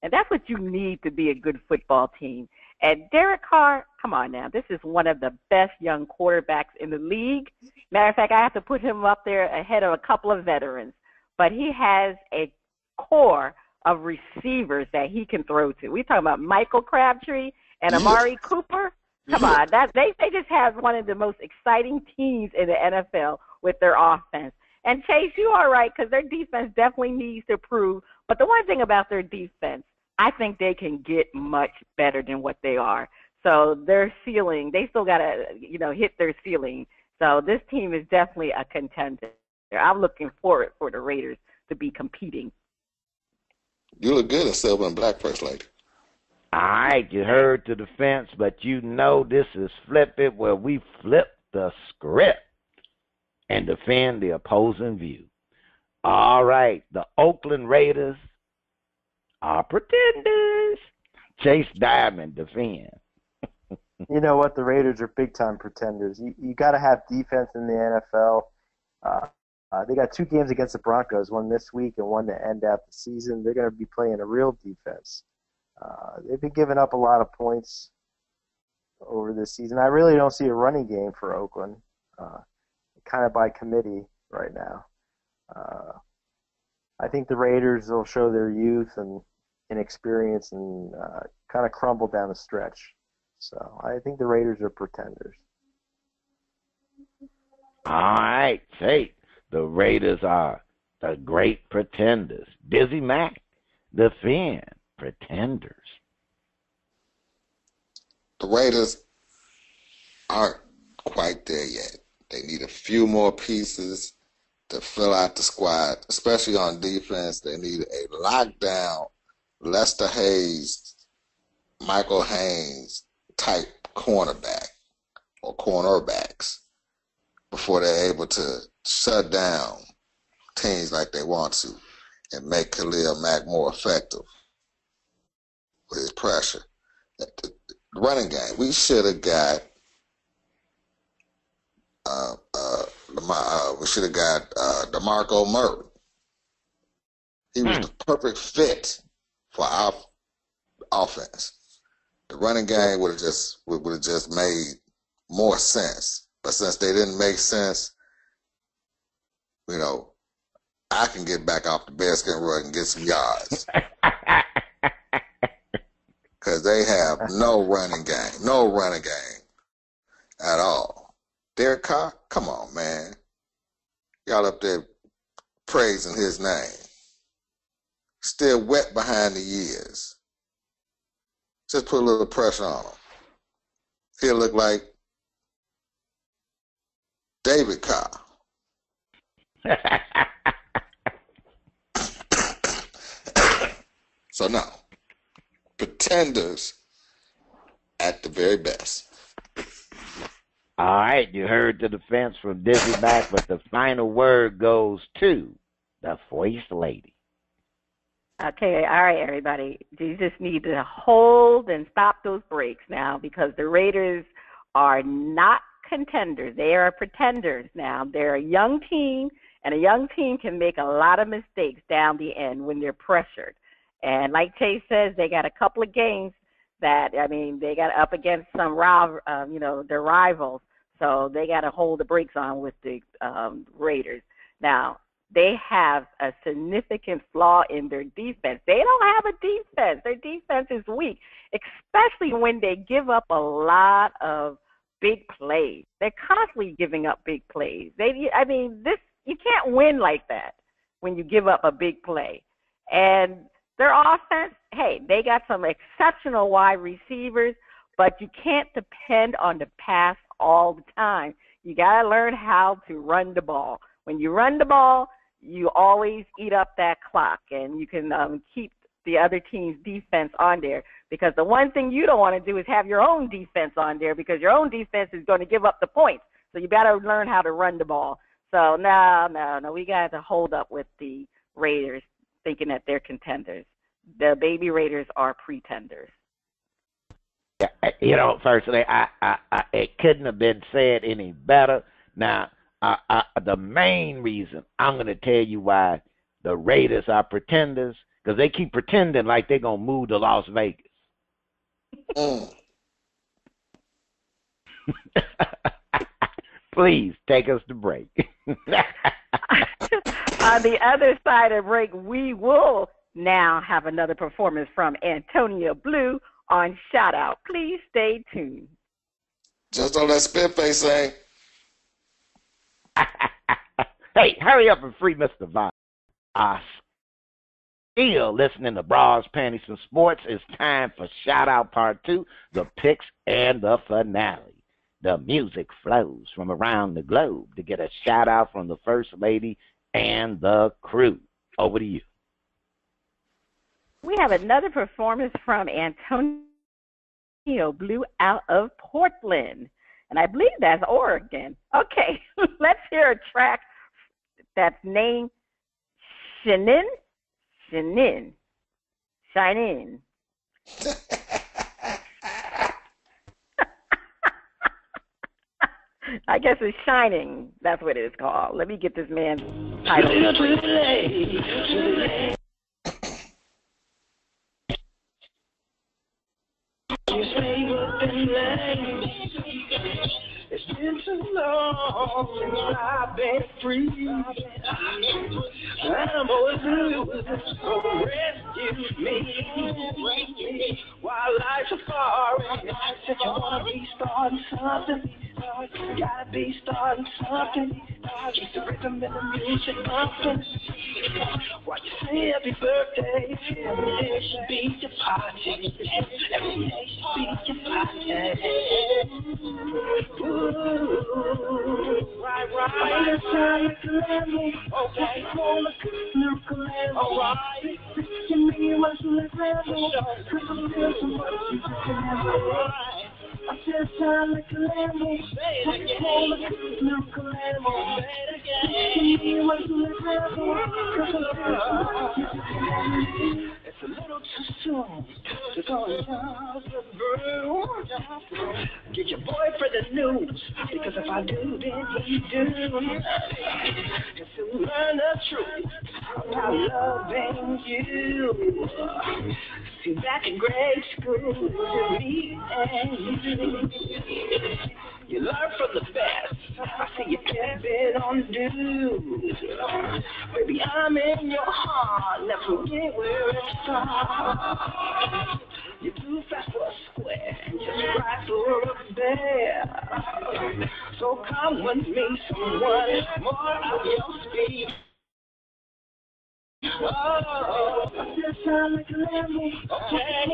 And that's what you need to be a good football team. And Derek Carr, come on now, this is one of the best young quarterbacks in the league. Matter of fact, I have to put him up there ahead of a couple of veterans. But he has a core of receivers that he can throw to. We're talking about Michael Crabtree and Amari Cooper. Come on, they just have one of the most exciting teams in the NFL with their offense. And, Chase, you are right because their defense definitely needs to improve. But the one thing about their defense, I think they can get much better than what they are. So their ceiling, they still got to, hit their ceiling. So this team is definitely a contender. I'm looking forward for the Raiders to be competing. You look good in silver and black, First Lady. All right, you heard the defense, but this is Flip It where we flip the script and defend the opposing view. All right, the Oakland Raiders are pretenders. Chase Diamond defend. You know what? The Raiders are big-time pretenders. You got to have defense in the NFL. They got 2 games against the Broncos, one this week and one to end out the season. They're going to be playing a real defense. They've been giving up a lot of points over this season. I really don't see a running game for Oakland. Kind of by committee right now. I think the Raiders will show their youth and inexperience and kind of crumble down the stretch. So I think the Raiders are pretenders. All right, say the Raiders are the great pretenders. DizzieMac, defend pretenders. The Raiders aren't quite there yet. They need a few more pieces to fill out the squad, especially on defense. They need a lockdown, Lester Hayes, Michael Haynes type cornerback or cornerbacks before they're able to shut down teams like they want to and make Khalil Mack more effective with his pressure. The running game, we should have got DeMarco Murray. He was the perfect fit for our offense. The running game would have just made more sense. But since they didn't make sense, you know, I can get back off the bearskin rug and get some yards. Because they have no running game at all. Derek Carr, come on, man. Y'all up there praising his name. Still wet behind the ears. Just put a little pressure on him. He'll look like David Carr. So no, pretenders at the very best. All right, you heard the defense from DizzieMac, but the final word goes to the First Lady. Okay, all right, everybody. You just need to hold and stop those breaks now because the Raiders are not contenders. They are pretenders now. They're a young team, and a young team can make a lot of mistakes down the end when they're pressured. And like Chase says, they got a couple of games that, I mean, they got up against some their rivals, so they got to hold the brakes on with the Raiders. Now, they have a significant flaw in their defense. They don't have a defense. Their defense is weak, especially when they give up a lot of big plays. They're constantly giving up big plays. You can't win like that when you give up a big play. And their offense, hey, they got some exceptional wide receivers, but you can't depend on the pass all the time. You got to learn how to run the ball. When you run the ball, you always eat up that clock, and you can keep the other team's defense on there, because the one thing you don't want to do is have your own defense on there, because your own defense is going to give up the points. So you got to learn how to run the ball. So no, we got to hold up with the Raiders thinking that they're contenders. The baby Raiders are pretenders. You know, firstly, it couldn't have been said any better. Now, the main reason I'm going to tell you why the Raiders are pretenders, because they keep pretending like they're going to move to Las Vegas. Please take us to break. On the other side of break, we will now have another performance from Antonio Blue on Shout Out. Please stay tuned. Just on that Spitface thing. Hey, hurry up and free Mr. Vine. Still listening to Bras, Panties, and Sports. It's time for Shout Out Part 2, the picks and the finale. The music flows from around the globe to get a shout out from the First Lady and the crew. Over to you. We have another performance from Antonio Blue out of Portland. And I believe that's Oregon. Okay, let's hear a track that's named Shinin. I guess it's Shining. That's what it is called. Let me get this man's title. It's been too long since I've been free. I'm always so rescue me while life's a foreign. If you wanna be starting something, you gotta be starting something. Keep the rhythm and the music bumping. While you say happy birthday, every day should be your party. Every day should be your party. Right. It's time to let me. Okay. Alright. You mean what's the level? Cause I'm feeling so much you just can have it. I said so shine like a Lambo. Miracle animal. Shimmy, what's the it's a little too soon to go and the brew. Get your boyfriend the news, because if I do, then he do. And to learn the truth about loving you. See, back in grade school, me and you. You learn from the best. I see you kept it on dude. Baby, I'm in your heart. Never forget where it starts. You're too fast for a square, just right for a bear. So come with me, someone more of your speed. Oh, just sound like a Lambo. Okay,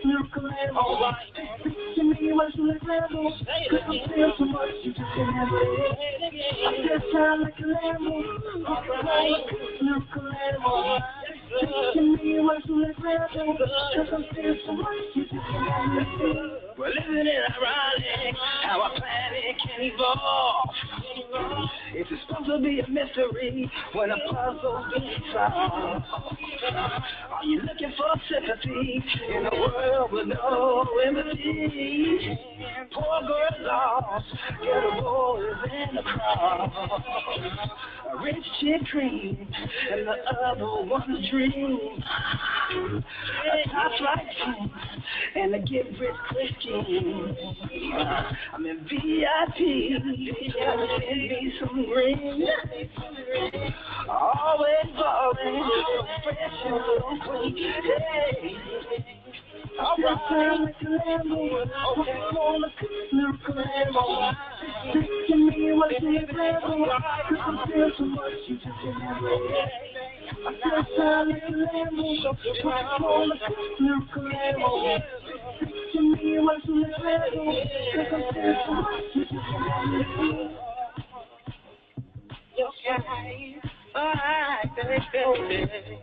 miracle animal. All right, to me, what's the Lambo? Cause I feel so much, you just can't have it. Just sound like a Lambo. All right, miracle animal. To me, what's the Lambo? Cause I feel so much, you just can't have it. We're living in ironic, how our planet can evolve. It's supposed to be a mystery when a puzzle's been solved. Are you looking for sympathy in a world with no empathy? Poor girl lost, ghetto boys in the crowd. A rich chick dream, and the other one's dream. A top flight team, and a get rich quick scheme. I'm in VIP, gotta send me some green. Always balling, so fresh and so sweet. Hey, all right, okay, miracle animal. To me, what's the Lambo? Cause I feel so much, you just can't have it. I just sound like a Lambo. Miracle animal. To me, what's the Lambo? Cause I feel so much, you just can't have it. Okay, alright, baby.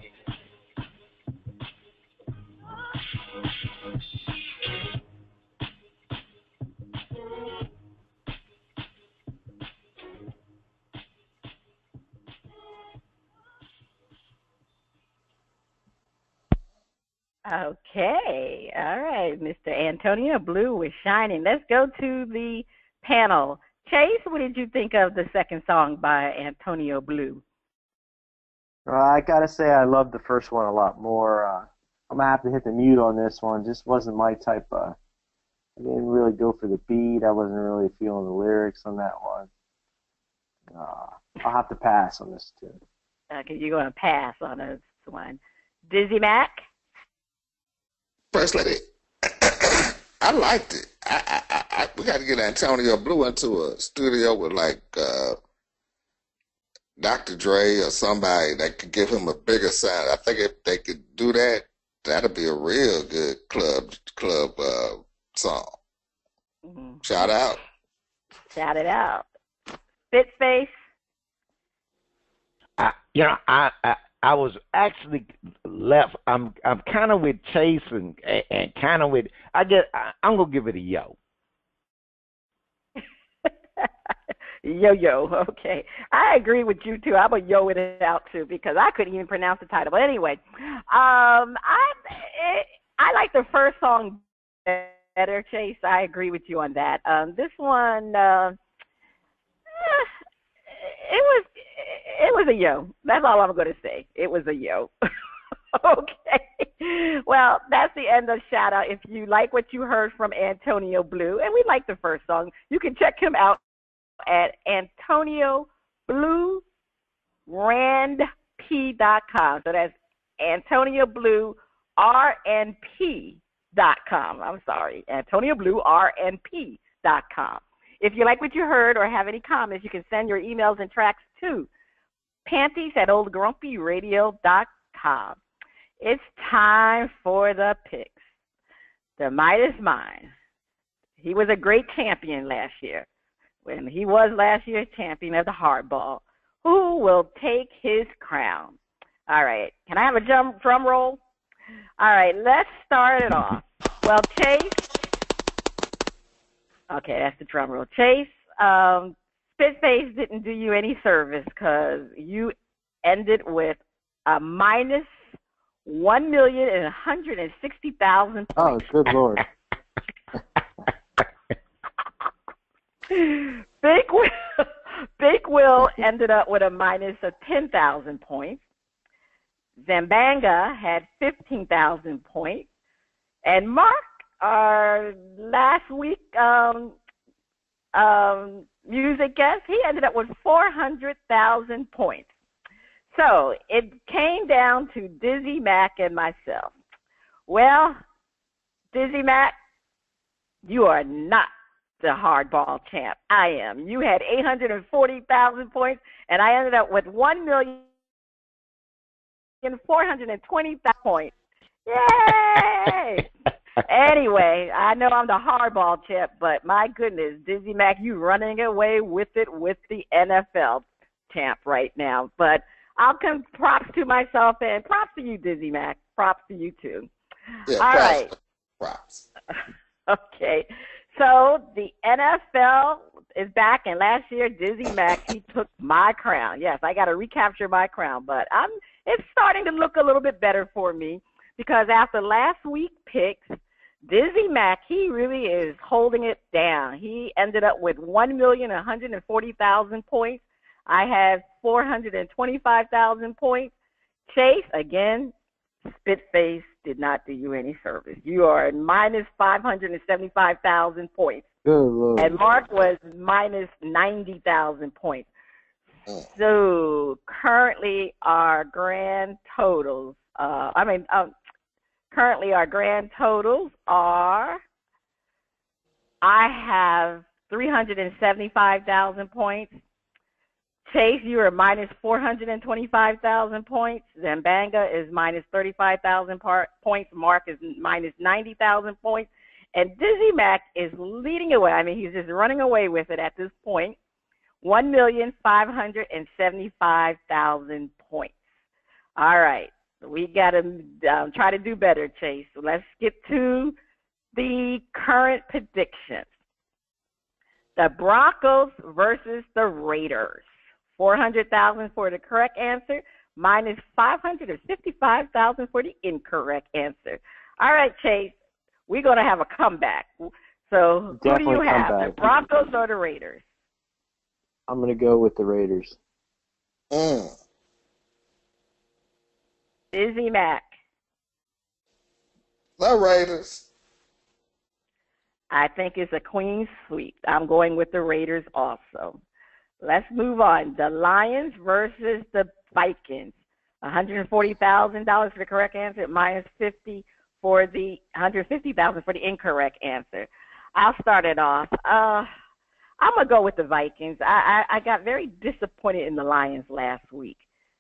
Okay, all right, Mr. Antonio Blue was shining. Let's go to the panel. Chase, what did you think of the second song by Antonio Blue? I gotta say I love the first one a lot more. I'm gonna have to hit the mute on this one. Just wasn't my type. I didn't really go for the beat. I wasn't really feeling the lyrics on that one. I'll have to pass on this too. Okay, you're gonna pass on this one. DizzieMac? First lady, I liked it. We got to get Antonio Blue into a studio with like Dr. Dre or somebody that could give him a bigger sound. I think if they could do that, that'd be a real good club song. Mm-hmm. Shout out. Shout it out. Spitface. I was actually left. I'm kind of with Chase and kind of with. I'm gonna give it a yo. Yo, okay. I agree with you too. I'm gonna yo it out too because I couldn't even pronounce the title. But anyway, I like the first song better, Chase. I agree with you on that. This one, it was a yo. That's all I'm gonna say. It was a yo. Okay. Well, that's the end of shout out. If you like what you heard from Antonio Blue, and we like the first song, you can check him out at AntonioBlueRandP.com. So that's AntonioBlueRNP.com. I'm sorry, AntonioBlueRNP.com. If you like what you heard or have any comments, you can send your emails and tracks to Panties@oldgrumpyradio.com. It's time for the picks. The might is mine. He was a great champion last year. When he was last year's champion of the hardball, who will take his crown? All right. Can I have a drum roll? All right. Let's start it off. Well, Chase, Okay, that's the drum roll. Chase, Spitface didn't do you any service because you ended with a minus 1,160,000 points. Oh, good Lord. Big Will ended up with a minus of 10,000 points. Zambanga had 15,000 points. And Mark, our last week music guest, he ended up with 400,000 points. So it came down to DizzieMac and myself. Well, DizzieMac, you are not the hardball champ. I am. You had 840,000 points, and I ended up with 1,420,000 points. Yay! Anyway, I know I'm the hardball champ, but my goodness, DizzieMac, you running away with it with the NFL champ right now. But I'll come props to myself and props to you, DizzieMac. Props to you too. Yeah, all right. Props. Okay. So the NFL is back, and last year DizzieMac, he took my crown. Yes, I got to recapture my crown, but it's starting to look a little bit better for me because after last week's picks, DizzieMac, he really is holding it down. He ended up with 1,140,000 points. I have 425,000 points. Chase, again, Spitface did not do you any service. You are minus 575,000 points. Good Lord. And Mark was minus 90,000 points. So currently our grand totals, currently our grand totals are, I have 375,000 points. Chase, you are minus 425,000 points. Zambanga is minus 35,000 points. Mark is minus 90,000 points. And DizzieMac is leading away. I mean, he's just running away with it at this point. 1,575,000 points. All right. We got to try to do better, Chase. So let's get to the current predictions. The Broncos versus the Raiders. 400,000 for the correct answer, minus 555,000 for the incorrect answer. All right, Chase, we're going to have a comeback. So who do you have, the Broncos or the Raiders? I'm going to go with the Raiders. DizzieMac. The Raiders. I think it's a clean sweep. I'm going with the Raiders also. Let's move on. The Lions versus the Vikings. $140,000 for the correct answer, minus 50 for the $150,000 for the incorrect answer. I'll start it off. I'm gonna go with the Vikings. I got very disappointed in the Lions last week.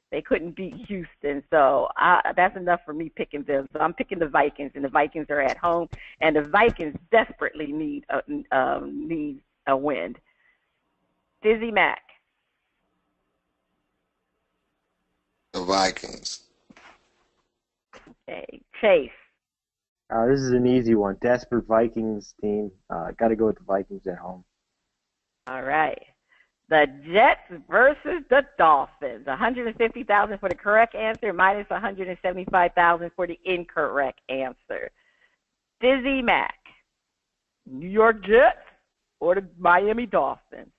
They couldn't beat Houston, so that's enough for me picking them. So I'm picking the Vikings, and the Vikings are at home, and the Vikings desperately need a win. DizzieMac. The Vikings. Okay. Chase. This is an easy one. Desperate Vikings team. Got to go with the Vikings at home. All right. The Jets versus the Dolphins. 150,000 for the correct answer, minus 175,000 for the incorrect answer. DizzieMac. New York Jets or the Miami Dolphins?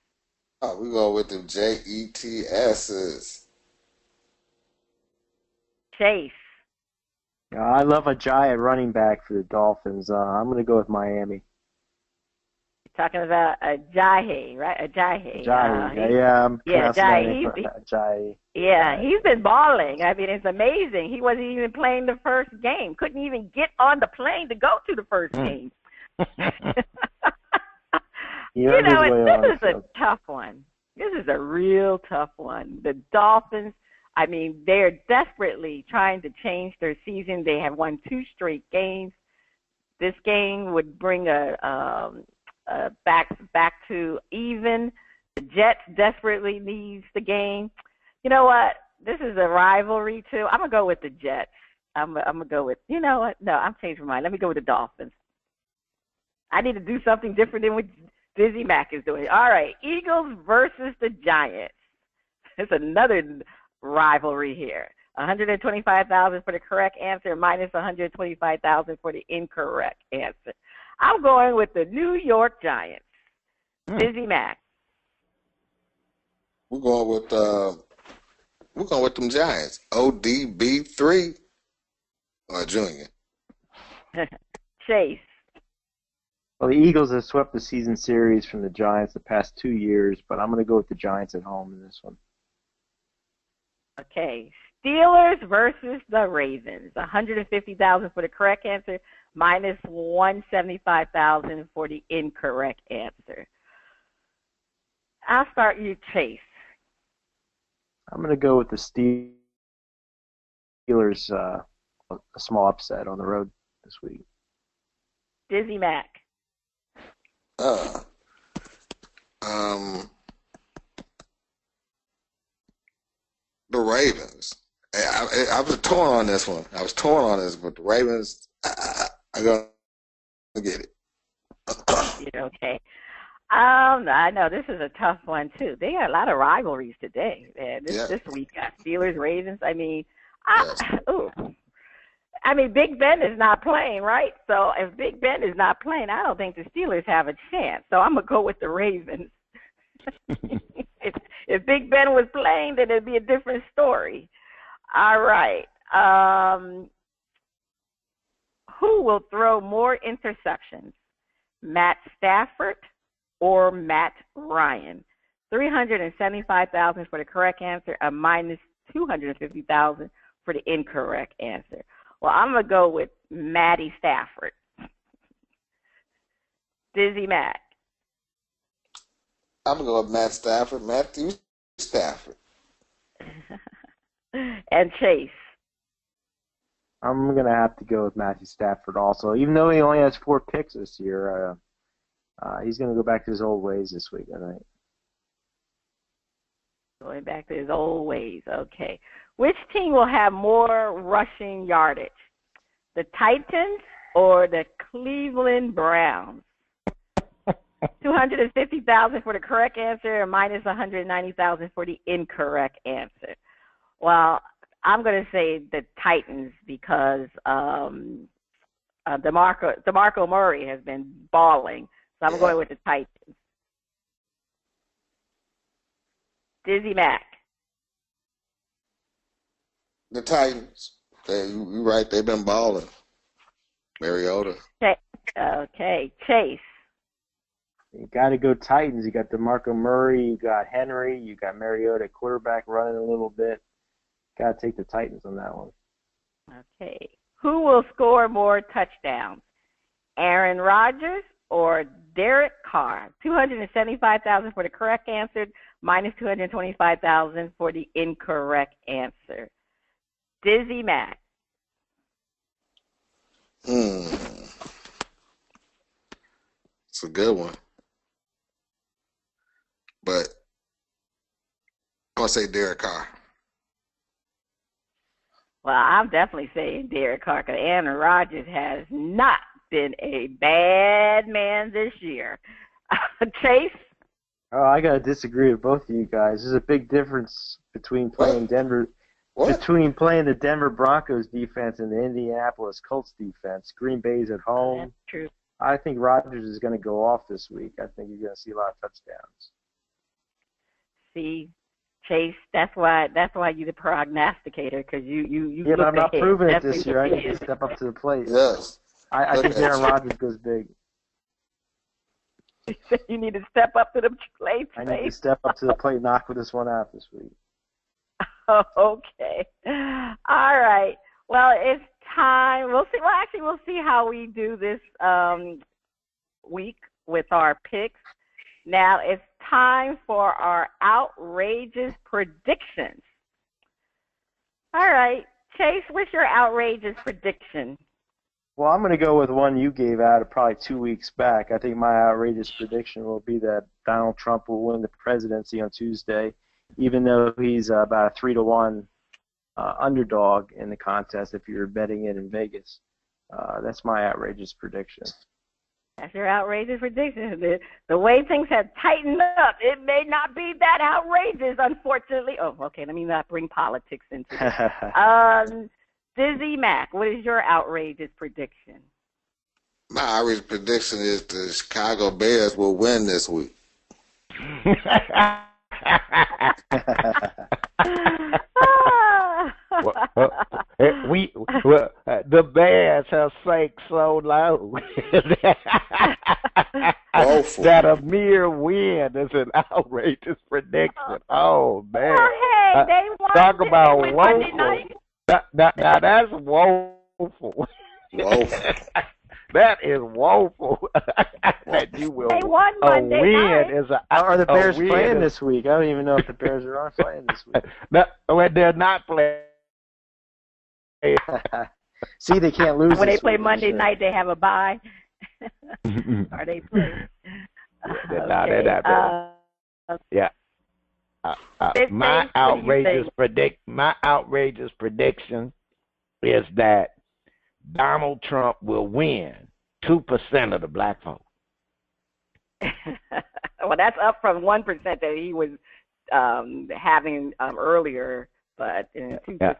Oh, we go with the Jets's. Chase. I love a giant running back for the Dolphins. I'm going to go with Miami. You're talking about a Jahe, right? A Jahe. Jahe. Yeah, he's been balling. I mean, it's amazing. He wasn't even playing the first game. Couldn't even get on the plane to go to the first game. This is a tough one. This is a real tough one. The Dolphins, I mean, they're desperately trying to change their season. They have won 2 straight games. This game would bring back to even. The Jets desperately needs the game. You know what? This is a rivalry too. I'm gonna go with the Jets. I'm gonna go with. You know what? No, I'm changing my mind. Let me go with the Dolphins. I need to do something different than DizzieMac is doing it. All right, Eagles versus the Giants. It's another rivalry here. 125,000 for the correct answer, minus 125,000 for the incorrect answer. I'm going with the New York Giants. DizzieMac. We're going with them Giants. ODB3 or Junior. Chase. Well, the Eagles have swept the season series from the Giants the past 2 years, but I'm going to go with the Giants at home in this one. Okay. Steelers versus the Ravens. 150,000 for the correct answer, minus 175,000 for the incorrect answer. I'll start you, Chase. I'm going to go with the Steelers, a small upset on the road this week. DizzieMac. The Ravens. I was torn on this one. But the Ravens, I'm going to get it. Okay. I know this is a tough one too. They got a lot of rivalries today. Man. This week got Steelers, Ravens. I mean, Big Ben is not playing, right? So if Big Ben is not playing, I don't think the Steelers have a chance. So I'm gonna go with the Ravens. If Big Ben was playing, then it'd be a different story. All right. Who will throw more interceptions, Matt Stafford or Matt Ryan? 375,000 for the correct answer, a minus 250,000 for the incorrect answer. Well, I'm going to go with Matty Stafford. DizzieMac. I'm going to go with Matt Stafford. Matthew Stafford. And Chase. I'm going to have to go with Matthew Stafford also. Even though he only has 4 picks this year, he's going to go back to his old ways this week, I think. Going back to his old ways, okay. Which team will have more rushing yardage, the Titans or the Cleveland Browns? 250,000 for the correct answer, and minus 190,000 for the incorrect answer. Well, I'm going to say the Titans because DeMarco Murray has been balling, so I'm going with the Titans. DizzieMac. The Titans. You're right. They've been balling. Mariota. Okay. Chase. You got to go Titans. You got DeMarco Murray. You got Henry. You got Mariota, quarterback, running a little bit. Got to take the Titans on that one. Okay. Who will score more touchdowns, Aaron Rodgers or Derek Carr? 275,000 for the correct answer, minus 225,000 for the incorrect answer. DizzieMac. It's a good one. But I'm going to say Derek Carr. Well, I'm definitely saying Derek Carr because Aaron Rodgers has not been a bad man this year. Chase? Oh, I got to disagree with both of you guys. There's a big difference between playing between playing the Denver Broncos defense and the Indianapolis Colts defense. Green Bay's at home. That's true. I think Rodgers is going to go off this week. I think you're going to see a lot of touchdowns. See, Chase, that's why you're the prognosticator because you. Yeah, but I'm not proving it Definitely this year. I need to step up to the plate. Yes. I think Aaron Rodgers goes big. You need to step up to the plate. I need to step up to the plate and knock this one out this week. Okay. All right. Well, it's time. We'll see. Well, actually, we'll see how we do this week with our picks. Now it's time for our outrageous predictions. All right, Chase, what's your outrageous prediction? Well, I'm going to go with one you gave out probably 2 weeks back. I think my outrageous prediction will be that Donald Trump will win the presidency on Tuesday, even though he's about a 3-1 underdog in the contest if you're betting it in Vegas. That's my outrageous prediction. That's your outrageous prediction. The way things have tightened up, it may not be that outrageous, unfortunately. Oh, okay, let me not bring politics into it. DizzieMac, what is your outrageous prediction? My outrageous prediction is the Chicago Bears will win this week. The Bears have sank so low that a mere win is an outrageous prediction. Oh man! Hey, they won. Talk about woeful. Now that's woeful. Woeful. That is woeful. That you will. They won Monday night. Are the Bears playing this week? I don't even know if the Bears are playing this week. No, they're not playing. See, they can't lose. When they play Monday night, they have a bye. Are they playing? They're not playing. My outrageous prediction is that Donald Trump will win 2% of the black vote. Well, that's up from 1% that he was having earlier, but 2%.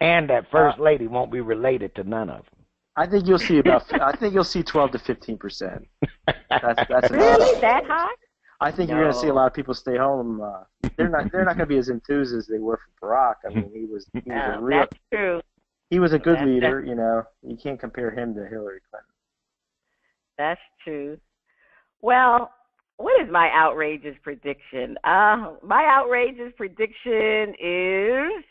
And that first lady won't be related to none of them. I think you'll see 12 to 15%. That's really that high? I think you're going to see a lot of people stay home. They're not going to be as enthused as they were for Barack. I mean, he was a real. That's true. He was a good leader, you know. You can't compare him to Hillary Clinton. That's true. Well, what is my outrageous prediction? My outrageous prediction is...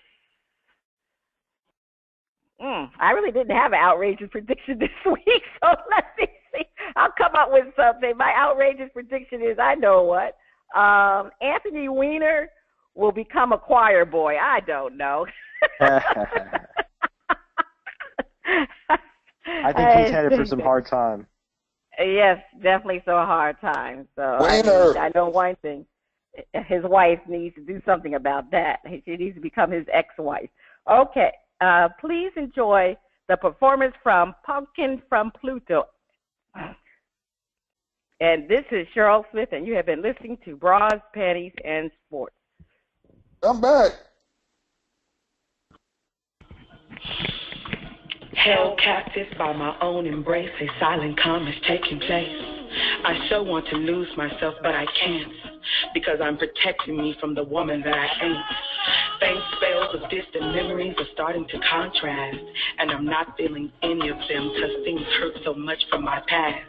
I really didn't have an outrageous prediction this week, so let me see. I'll come up with something. My outrageous prediction is, I know what. Anthony Weiner will become a choir boy. I don't know. I think he's headed for some hard time. Yes, definitely so hard time. So I know one thing. His wife needs to do something about that. She needs to become his ex-wife. Okay. Please enjoy the performance from Pumpkin from Pluto. And this is Cheryl Smith, and you have been listening to Bras, Panties, and Sports. I'm back. Held captive by my own embrace, a silent calm is taking place. I so want to lose myself, but I can't, because I'm protecting me from the woman that I ain't. Faint spells of distant memories are starting to contrast, and I'm not feeling any of them because things hurt so much from my past.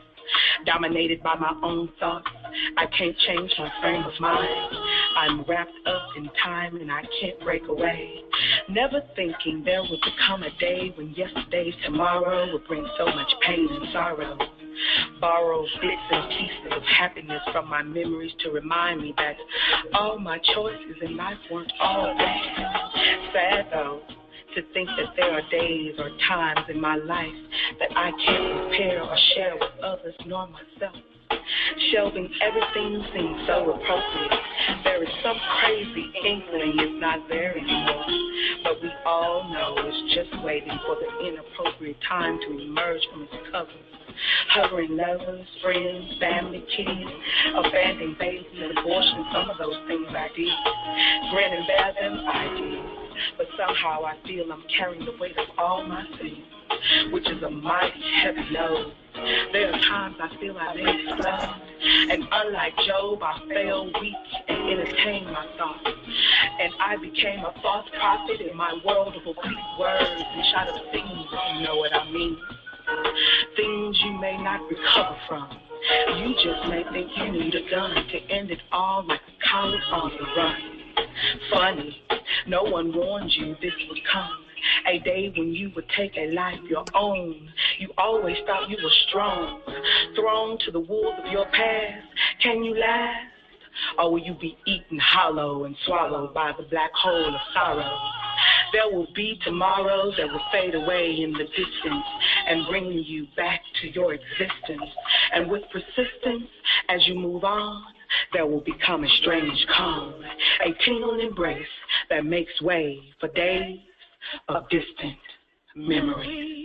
Dominated by my own thoughts, I can't change my frame of mind. I'm wrapped up in time and I can't break away. Never thinking there would become a day when yesterday's tomorrow would bring so much pain and sorrow. Borrow bits and pieces of happiness from my memories to remind me that all my choices in life weren't all bad. Sad though, to think that there are days or times in my life that I can't prepare or share with others nor myself. Shelving everything seems so appropriate. There is some crazy inkling it's not there anymore. But we all know it's just waiting for the inappropriate time to emerge from its covers. Hovering lovers, friends, family, kids, abandoned babies, and abortion, some of those things I did. Grin and bear them, I did. But somehow I feel I'm carrying the weight of all my sins, which is a mighty heavy load. There are times I feel I may explode, and unlike Job, I fell weak and entertained my thoughts. And I became a false prophet in my world of oblique words and shot of things, if you know what I mean. Things you may not recover from. You just may think you need a gun to end it all like a coward on the run. Funny, no one warned you this would come. A day when you would take a life your own. You always thought you were strong. Thrown to the wolves of your past. Can you last? Or will you be eaten hollow and swallowed by the black hole of sorrow? There will be tomorrows that will fade away in the distance and bring you back to your existence. And with persistence, as you move on, there will become a strange calm, a tingling embrace that makes way for days of distant memory.